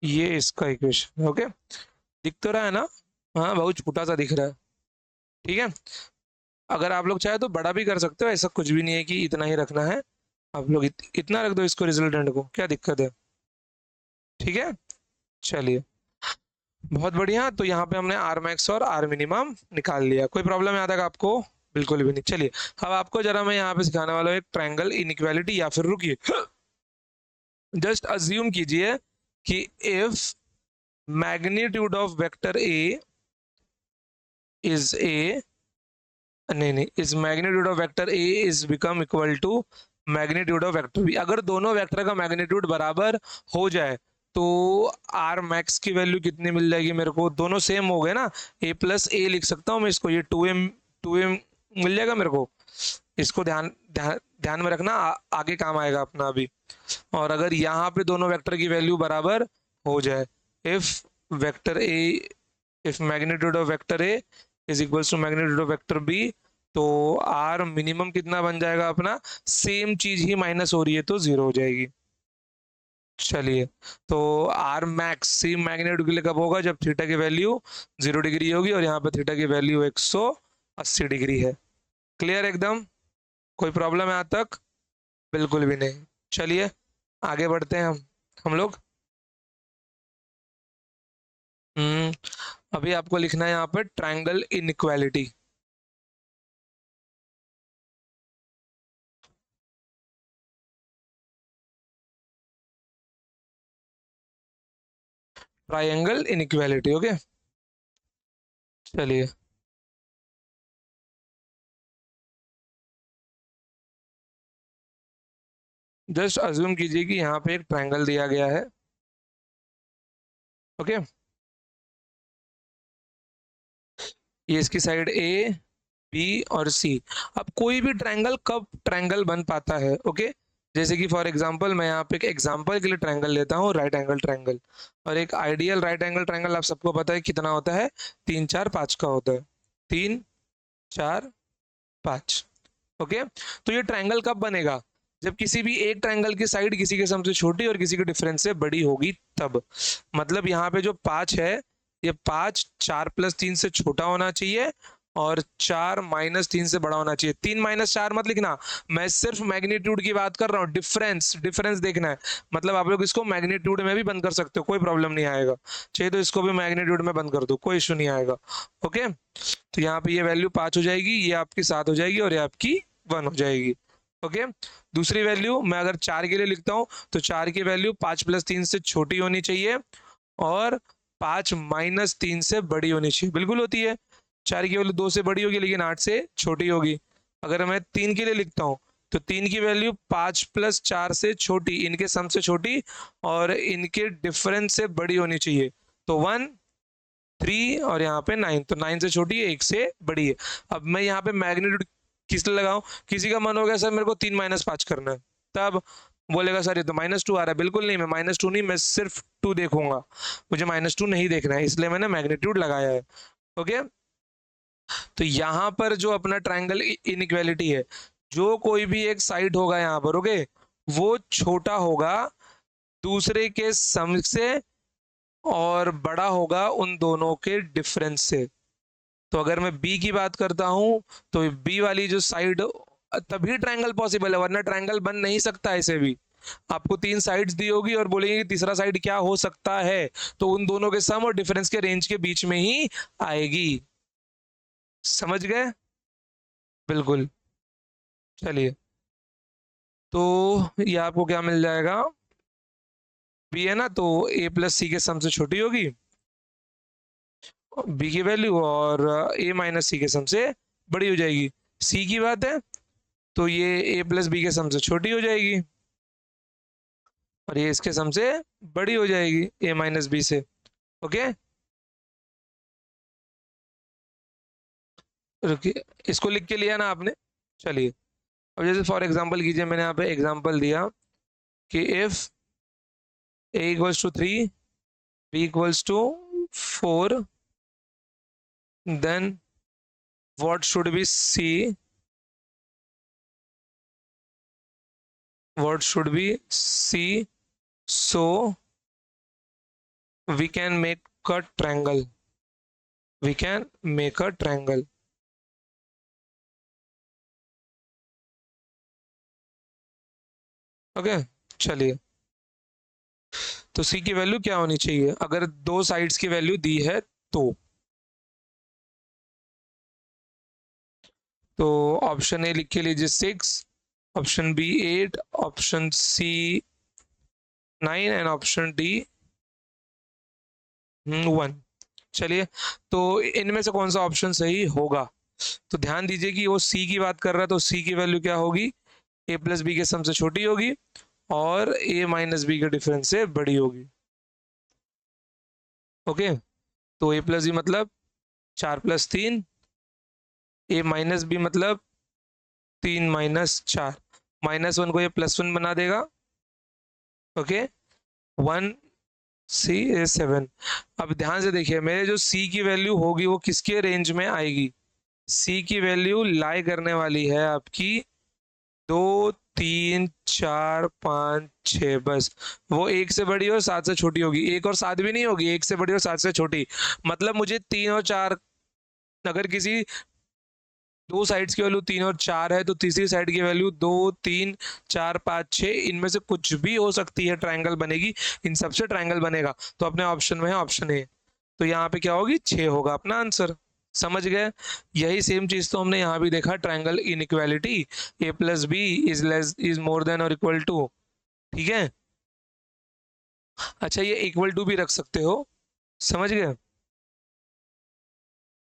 ये इसका इक्वेशन। ओके, दिख तो रहा है ना? हाँ, बहुत छोटा सा दिख रहा है। ठीक है, अगर आप लोग चाहे तो बड़ा भी कर सकते हो, ऐसा कुछ भी नहीं है कि इतना ही रखना है। आप लोग इतना रख दो इसको, रिजल्टेंट को, क्या दिक्कत है? ठीक है, चलिए, बहुत बढ़िया। तो यहाँ पे हमने आर मैक्स और आर मिनिमम निकाल लिया। कोई प्रॉब्लम यहाँ तक आपको? बिल्कुल भी नहीं। चलिए, अब आपको जरा मैं यहाँ पे सिखाने वाला हूँ एक ट्रायंगल इनइक्वालिटी, या फिर रुकिए, जस्ट अज्यूम कीजिए कि if magnitude of vector A is A, नहीं नहीं, is magnitude of vector A is become equal to magnitude of vector B. अगर दोनों वेक्टर का मैग्नीट्यूड बराबर हो जाए तो आर मैक्स की वैल्यू कितनी मिल जाएगी मेरे को? दोनों सेम हो गए ना, ए प्लस ए लिख सकता हूँ मैं इसको, ये टू एम मिल जाएगा मेरे को। इसको ध्यान ध्यान ध्यान में रखना, आगे काम आएगा अपना अभी। और अगर यहाँ पे दोनों वेक्टर की वैल्यू बराबर हो जाए, if vector A, if magnitude of vector A is equals to magnitude of vector B, तो आर मिनिमम कितना बन जाएगा अपना? सेम चीज ही माइनस हो रही है तो जीरो हो जाएगी। चलिए, तो आर मैक्स सेम मैग्नीट्यूड के लिए कब होगा? जब थीटा की वैल्यू 0 डिग्री होगी, और यहाँ पे थीटा की वैल्यू 180 डिग्री है। क्लियर एकदम? कोई प्रॉब्लम है यहाँ तक? बिल्कुल भी नहीं। चलिए, आगे बढ़ते हैं हम लोग। हम्म, अभी आपको लिखना है यहाँ पे triangle inequality. Triangle inequality, okay. चलिए, जस्ट अज्यूम कीजिए कि यहाँ पे एक ट्रायंगल दिया गया है। ओके, ये इसकी साइड ए, बी और सी। अब कोई भी ट्रायंगल कब ट्रायंगल बन पाता है? ओके, जैसे कि फॉर एग्जांपल मैं यहाँ पे एक एग्जांपल के लिए ट्रायंगल लेता हूँ, राइट एंगल ट्रायंगल। और एक आइडियल राइट एंगल ट्रायंगल आप सबको पता है कितना होता है? 3 4 5 का होता है। 3 4 5। ओके, तो ये ट्रायंगल कब बनेगा? जब किसी भी एक ट्रायंगल की साइड किसी के सम से छोटी और किसी के डिफरेंस से बड़ी होगी तब। मतलब यहाँ पे जो 5 है, ये 5 4 + 3 से छोटा होना चाहिए, और 4 - 3 से बड़ा होना चाहिए। 3 - 4 मत लिखना, मैं सिर्फ मैग्नीट्यूड की बात कर रहा हूँ। डिफरेंस डिफरेंस देखना है। मतलब आप लोग इसको मैग्नीट्यूड में भी बंद कर सकते हो, कोई प्रॉब्लम नहीं आएगा। चाहिए तो इसको भी मैग्नीट्यूड में बंद कर दो, कोई इशू नहीं आएगा। ओके, तो यहाँ पे ये वैल्यू 5 हो जाएगी, ये आपकी 7 हो जाएगी, और ये आपकी 1 हो जाएगी। ओके, दूसरी वैल्यू मैं अगर 4 के लिए लिखता हूँ, तो 4 की वैल्यू 5 + 3 से छोटी होनी चाहिए, और 5 - 3 से बड़ी होनी चाहिए। बिल्कुल होती है, 4 की वैल्यू 2 से बड़ी होगी, लेकिन 8 से छोटी होगी। अगर मैं 3 के लिए लिखता हूँ, तो 3 की वैल्यू 5 + 4 से छोटी, इनके सम से छोटी, और इनके डिफरेंस से बड़ी होनी चाहिए। तो 1 3 और यहाँ पे 9, तो 9 से छोटी है, 1 से बड़ी है। अब मैं यहाँ पे मैग्नीट्यूड किस लिए लगाऊं? किसी का मन हो गया सर मेरे को 3 - 5 करना है, तब बोलेगा सर ये तो -2 आ रहा है। बिल्कुल नहीं, मैं -2 नहीं, मैं सिर्फ 2 देखूंगा, मुझे -2 नहीं देखना है, इसलिए मैंने मैग्नीट्यूड लगाया है। ओके, तो यहाँ पर जो अपना ट्रायंगल इनइक्वालिटी है, जो कोई भी एक साइड होगा यहाँ पर, ओके, वो छोटा होगा दूसरे के सम से और बड़ा होगा उन दोनों के डिफरेंस से। तो अगर मैं बी की बात करता हूं तो बी वाली जो साइड, तभी ट्रायंगल पॉसिबल है, वरना ट्रायंगल बन नहीं सकता ऐसे भी। आपको तीन साइड्स दी होगी और बोलेंगे कि तीसरा साइड क्या हो सकता है, तो उन दोनों के सम और डिफरेंस के रेंज के बीच में ही आएगी। समझ गए? बिल्कुल। चलिए, तो ये आपको क्या मिल जाएगा, बी है ना, तो ए प्लस सी के सम से छोटी होगी बी की वैल्यू, और ए माइनस सी के सम से बड़ी हो जाएगी। सी की बात है तो ये ए प्लस बी के सम से छोटी हो जाएगी और ये इसके सम से बड़ी हो जाएगी ए माइनस बी से। ओके, रुकिए, इसको लिख के लिया ना आपने। चलिए, अब जैसे फॉर एग्जांपल कीजिए, मैंने यहाँ पे एग्जांपल दिया कि if A equals to 3, B equals to 4, then what should be C, what should be C, so we can make a triangle, we can make a triangle। Okay, चलिए, तो सी की value क्या होनी चाहिए अगर दो साइड्स की वैल्यू दी है तो ऑप्शन ए लिख के लीजिए 6, option B 8, option C 9 and option D 1। चलिए, तो इनमें से कौन सा ऑप्शन सही होगा? तो ध्यान दीजिए कि वो सी की बात कर रहा है, तो सी की वैल्यू क्या होगी, ए प्लस बी के सम से छोटी होगी और ए माइनस बी के डिफरेंस से बड़ी होगी। ओके, तो ए प्लस बी मतलब 4 + 3, ए माइनस बी मतलब 3 - 4, -1 को ये +1 बना देगा। Okay, 1 C is 7। अब ध्यान से देखिए, मेरे जो सी की वैल्यू होगी वो किसके रेंज में आएगी, सी की वैल्यू लाई करने वाली है आपकी 2, 3, 4, 5, 6, बस। वो 1 से बड़ी और 7 से छोटी होगी, 1 और 7 भी नहीं होगी, 1 से बड़ी और 7 से छोटी। मतलब मुझे 3 और 4, अगर किसी दो साइड्स की वैल्यू 3 और 4 है तो तीसरी साइड की वैल्यू 2, 3, 4, 5, 6, इनमें से कुछ भी हो सकती है, ट्रायंगल बनेगी, इन सबसे ट्रायंगल बनेगा। तो अपने ऑप्शन में है ऑप्शन ए, तो यहाँ पे क्या होगी, 6 होगा अपना आंसर। समझ गए? यही सेम चीज तो हमने यहाँ भी देखा, triangle inequality, A plus B is more than और इक्वल टू। ठीक है, अच्छा, ये इक्वल टू भी रख सकते हो, समझ गए?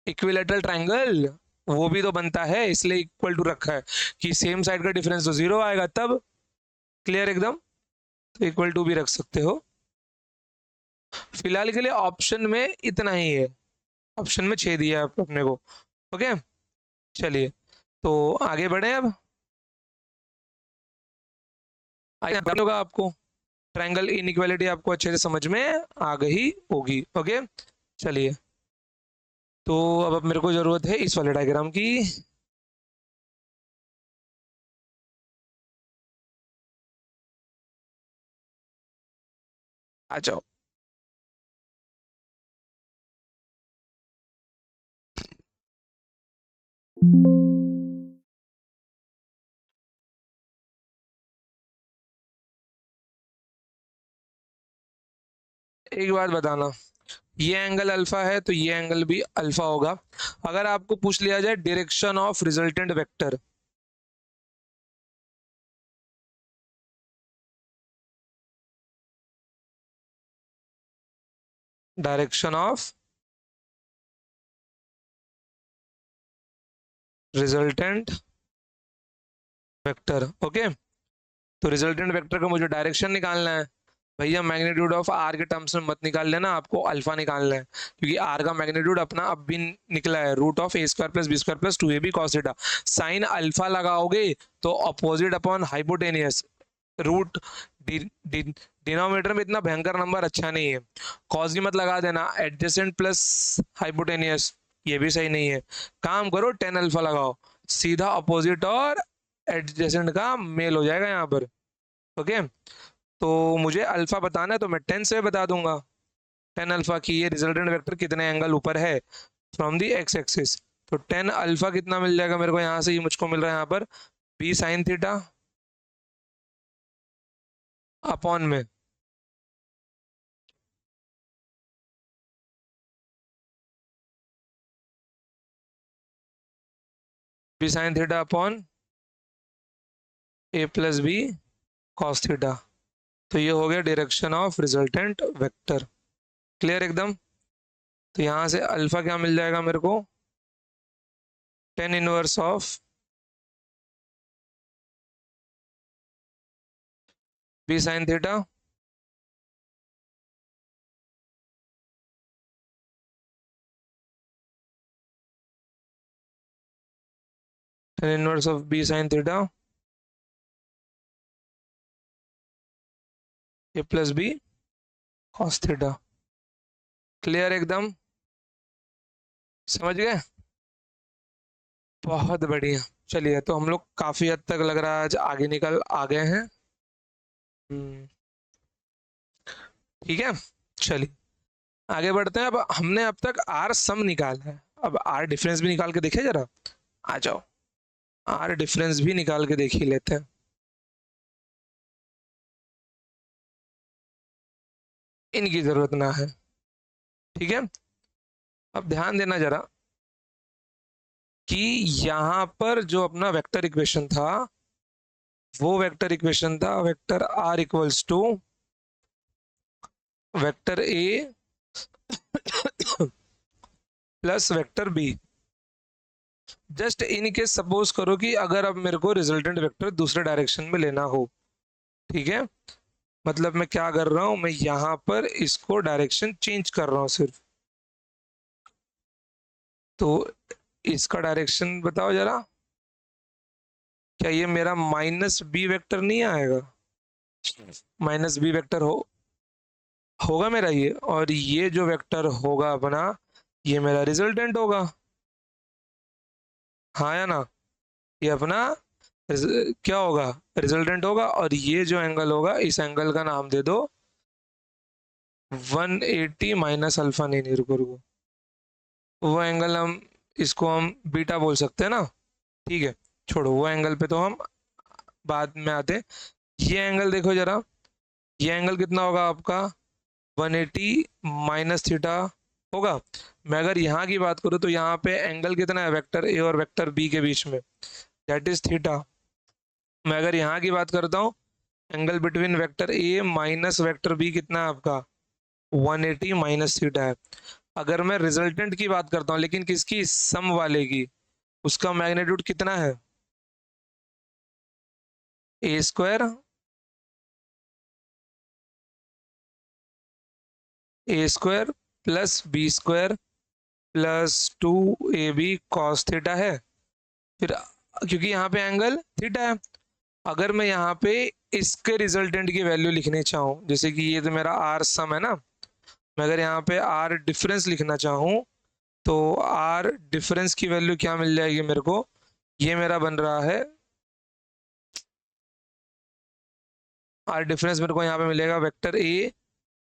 इक्विलेटरल ट्रायंगल वो भी तो बनता है, इसलिए इक्वल टू रखा है कि सेम साइड का डिफरेंस तो 0 आएगा तब। क्लियर एकदम? तो इक्वल टू भी रख सकते हो। फिलहाल के लिए ऑप्शन में इतना ही है, ऑप्शन में 6 दिया है अपने को। ओके, चलिए, तो आगे बढ़े अब। होगा आपको, ट्रायंगल इनइक्वालिटी आपको अच्छे से समझ में आ गई होगी। ओके, चलिए, तो अब मेरे को जरूरत है इस वाले डायग्राम की। आ जाओ। एक बात बताना, ये एंगल अल्फा है तो ये एंगल भी अल्फा होगा। अगर आपको पूछ लिया जाए direction of resultant vector, direction of resultant vector, okay, तो रिजल्टेंट वेक्टर का मुझे डायरेक्शन निकालना है। भैया मैग्नीट्यूड ऑफ आर के टर्म्स में मत निकाल लेना, आपको अल्फा निकालना है, क्योंकि आर का मैग्नीट्यूड अपना अब भी निकला है, √(a²+b²+2ab cos theta. Sign alpha लगाओगे तो opposite upon hypotenuse, root denominator में इतना भयंकर नंबर अच्छा नहीं है, कॉस की मत लगा देना, एडजेसेंट प्लस हाइपोटेनियस ये भी सही नहीं है। काम करो, टेन अल्फा लगाओ, सीधा अपोजिट और एडजेसेंट का मेल हो जाएगा यहाँ पर। ओके, तो मुझे अल्फा बताना है तो मैं 10 से बता दूंगा 10 अल्फा की ये रिजल्टेंट वेक्टर कितने एंगल ऊपर है फ्रॉम दी एक्स एक्सिस। तो 10 अल्फा कितना मिल जाएगा मेरे को यहाँ से, ये मुझको मिल रहा है यहाँ पर बी साइन थीटा अपॉन में बी साइन थीटा अपॉन ए प्लस बी कॉस थीटा। तो ये हो गया direction of resultant vector. Clear एकदम। तो यहाँ से अल्फा क्या मिल जाएगा मेरे को, 10 inverse of B sine theta tan inverse of B sine theta A plus B cos theta. Clear एकदम, समझ गए। बहुत बढ़िया। चलिए, तो हम लोग काफी हद तक लग रहा है आज आगे निकल आ गए हैं। ठीक है, चलिए आगे बढ़ते हैं। अब हमने अब तक आर सम निकाला है, अब आर डिफरेंस भी निकाल के देखे जरा। आ जाओ, आर डिफरेंस भी निकाल के देख ही लेते हैं। इनकी जरूरत ना है, ठीक है। अब ध्यान देना जरा कि यहां पर जो अपना वेक्टर इक्वेशन था, वो वेक्टर इक्वेशन था vector R equals to vector A plus vector B. Just in case suppose करो कि अगर अब मेरे को रिजल्टेंट वेक्टर दूसरे डायरेक्शन में लेना हो, ठीक है, मतलब मैं क्या कर रहा हूं, मैं यहां पर इसको डायरेक्शन चेंज कर रहा हूं सिर्फ। तो इसका डायरेक्शन बताओ जरा, क्या ये मेरा माइनस बी वेक्टर नहीं आएगा? माइनस बी वेक्टर होगा मेरा ये, और ये जो वेक्टर होगा अपना, ये मेरा रिजल्टेंट होगा, हाँ या ना। ये अपना क्या होगा, रिजल्टेंट होगा। और ये जो एंगल होगा, इस एंगल का नाम दे दो 180 माइनस अल्फा। नहीं रुको रुको, वो एंगल हम, इसको हम बीटा बोल सकते हैं ना। ठीक है, छोड़ो वो एंगल पे तो हम बाद में आते हैं। ये एंगल देखो जरा, ये एंगल कितना होगा आपका 180 माइनस थीटा होगा। मैं अगर यहाँ की बात करूँ तो यहाँ पे एंगल कितना है वेक्टर ए और वेक्टर बी के बीच में, दैट इज थीटा। मैं अगर यहाँ की बात करता हूँ, angle between vector A minus vector B कितना है आपका 180 माइनस थीटा है। अगर मैं रिजल्टेंट की बात करता हूँ, लेकिन किसकी, सम वाले की, उसका मैग्नीट्यूड कितना है A square plus B square plus 2ab cos theta है। फिर क्योंकि यहाँ पे एंगल थीटा है, अगर मैं यहाँ पे इसके रिजल्टेंट की वैल्यू लिखने चाहूँ, जैसे कि ये तो मेरा आर सम है ना, मैं अगर यहाँ पे आर डिफरेंस लिखना चाहूँ, तो आर डिफरेंस की वैल्यू क्या मिल जाएगी मेरे को, ये मेरा बन रहा है, आर डिफरेंस मेरे को यहाँ पे मिलेगा vector A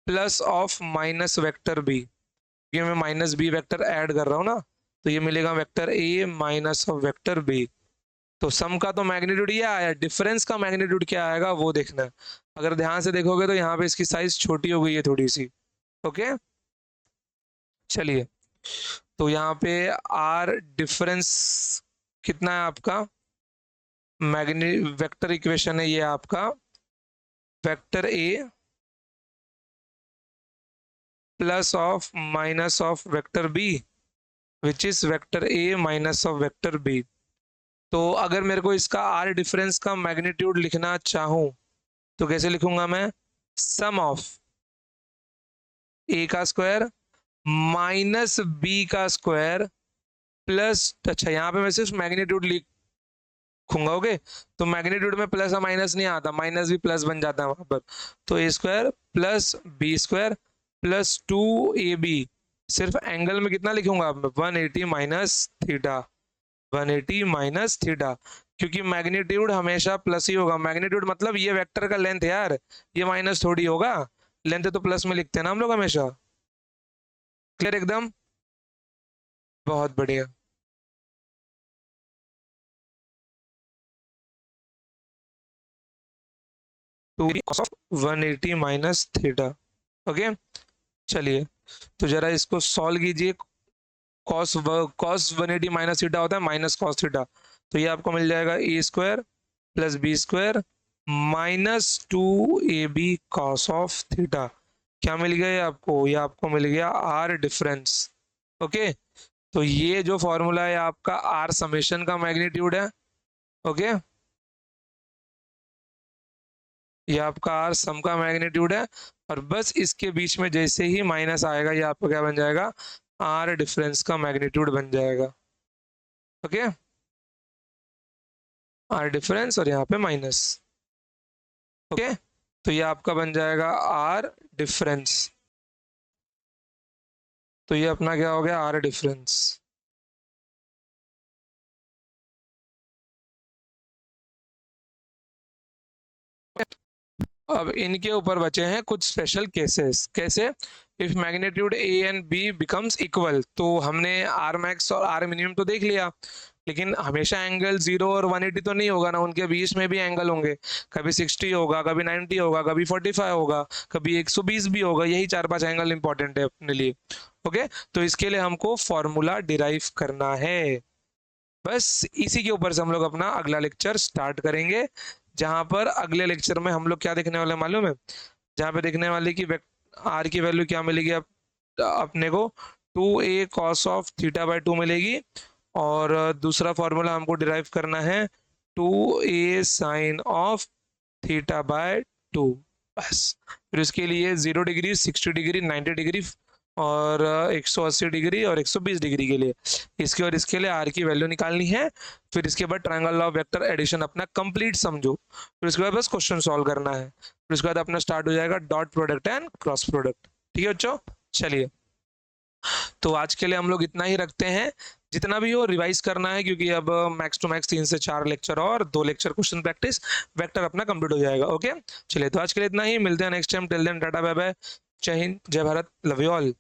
plus of minus vector B, क्योंकि मैं माइनस बी वेक्टर ऐड कर रहा हूँ ना, तो ये मिलेगा vector A minus of vector B. तो सम का तो मैग्नीट्यूड ये आया, डिफरेंस का मैग्नीट्यूड क्या आएगा वो देखना है। अगर ध्यान से देखोगे तो यहाँ पे इसकी साइज छोटी हो गई है थोड़ी सी। ओके, चलिए, तो यहाँ पे आर डिफरेंस कितना है आपका, मैग्नी वेक्टर इक्वेशन है ये आपका vector A plus of minus of vector B which is vector A minus of vector B. तो अगर मेरे को इसका आर डिफरेंस का मैग्नीट्यूड लिखना चाहूं, तो कैसे लिखूंगा मैं, सम ऑफ ए का स्क्वायर माइनस बी का स्क्वायर प्लस, अच्छा यहाँ पे मैं सिर्फ मैग्नीट्यूड लिखूंगा। ओके, तो मैग्नीट्यूड में प्लस और माइनस नहीं आता, माइनस भी प्लस बन जाता है वहां पर। तो A square plus B square plus 2ab, सिर्फ एंगल में कितना लिखूंगा 180 माइनस थीटा, 180 माइनस थीटा। क्योंकि मैग्नीट्यूड हमेशा प्लस ही होगा। मैग्नीट्यूड मतलब ये वेक्टर का लेंथ है यार, ये माइनस थोड़ी होगा। लेंथ तो प्लस में लिखते हैं ना हम लोग हमेशा। क्लियर एकदम? बहुत बढ़िया। Two cos of 180 minus theta. Okay, चलिए तो जरा इसको सॉल्व कीजिए। कॉस कॉस 180 माइनस थीटा होता है माइनस कॉस थीटा, तो ये आपको मिल जाएगा a square plus B square minus 2ab cos of theta. क्या मिल गया ये आपको? ये आपको मिल गया आर डिफरेंस। ओके, तो ये जो फॉर्मूला है आपका आर समेशन का मैग्नीट्यूड है। ओके, ये आपका आर सम का मैग्नीट्यूड है, और बस इसके बीच में जैसे ही माइनस आएगा ये आपका क्या बन जाएगा? आर डिफरेंस का मैग्नीट्यूड बन जाएगा। ओके, आर डिफरेंस और यहाँ पे माइनस। ओके, तो ये आपका बन जाएगा आर डिफरेंस। तो ये अपना क्या हो गया? R difference. अब इनके ऊपर बचे हैं कुछ स्पेशल केसेस। कैसे? If magnitude A and B becomes equal, तो हमने आर मैक्स और आर मिनिमम तो देख लिया, लेकिन हमेशा एंगल 0 और 180 तो नहीं होगा ना, उनके बीच में भी एंगल होंगे। कभी 60 होगा, कभी 90 होगा, कभी 45 होगा, कभी 120 भी होगा। यही 4-5 एंगल इंपॉर्टेंट है अपने लिए। ओके, तो इसके लिए हमको फॉर्मूला डिराइव करना है। बस इसी के ऊपर से हम लोग अपना अगला लेक्चर स्टार्ट करेंगे, जहां पर अगले लेक्चर में हम लोग क्या देखने वाले हैं मालूम है? जहाँ पे देखने वाले कि आर की वैल्यू क्या मिलेगी अपने को? 2a cos of theta by 2 मिलेगी, और दूसरा फॉर्मूला हमको डिराइव करना है 2a sign of theta by 2। बस, फिर उसके लिए 0 डिग्री, 60 डिग्री, 90 डिग्री और 180 डिग्री और 120 डिग्री के लिए, इसके और इसके लिए आर की वैल्यू निकालनी है। फिर इसके बाद triangle law of vector addition अपना कंप्लीट समझो। फिर उसके बाद बस क्वेश्चन सॉल्व करना है। फिर उसके बाद अपना स्टार्ट हो जाएगा dot product and cross product. ठीक है बच्चों, चलिए तो आज के लिए हम लोग इतना ही रखते हैं। जितना भी हो रिवाइज करना है, क्योंकि अब मैक्स टू मैक्स 3 से 4 लेक्चर और 2 लेक्चर क्वेश्चन प्रैक्टिस, वेक्टर अपना कंप्लीट हो जाएगा। ओके, चलिए तो आज के लिए इतना ही, मिलते हैं next time. Till then tata bye bye, जय हिंद, जय भारत, लव यू ऑल।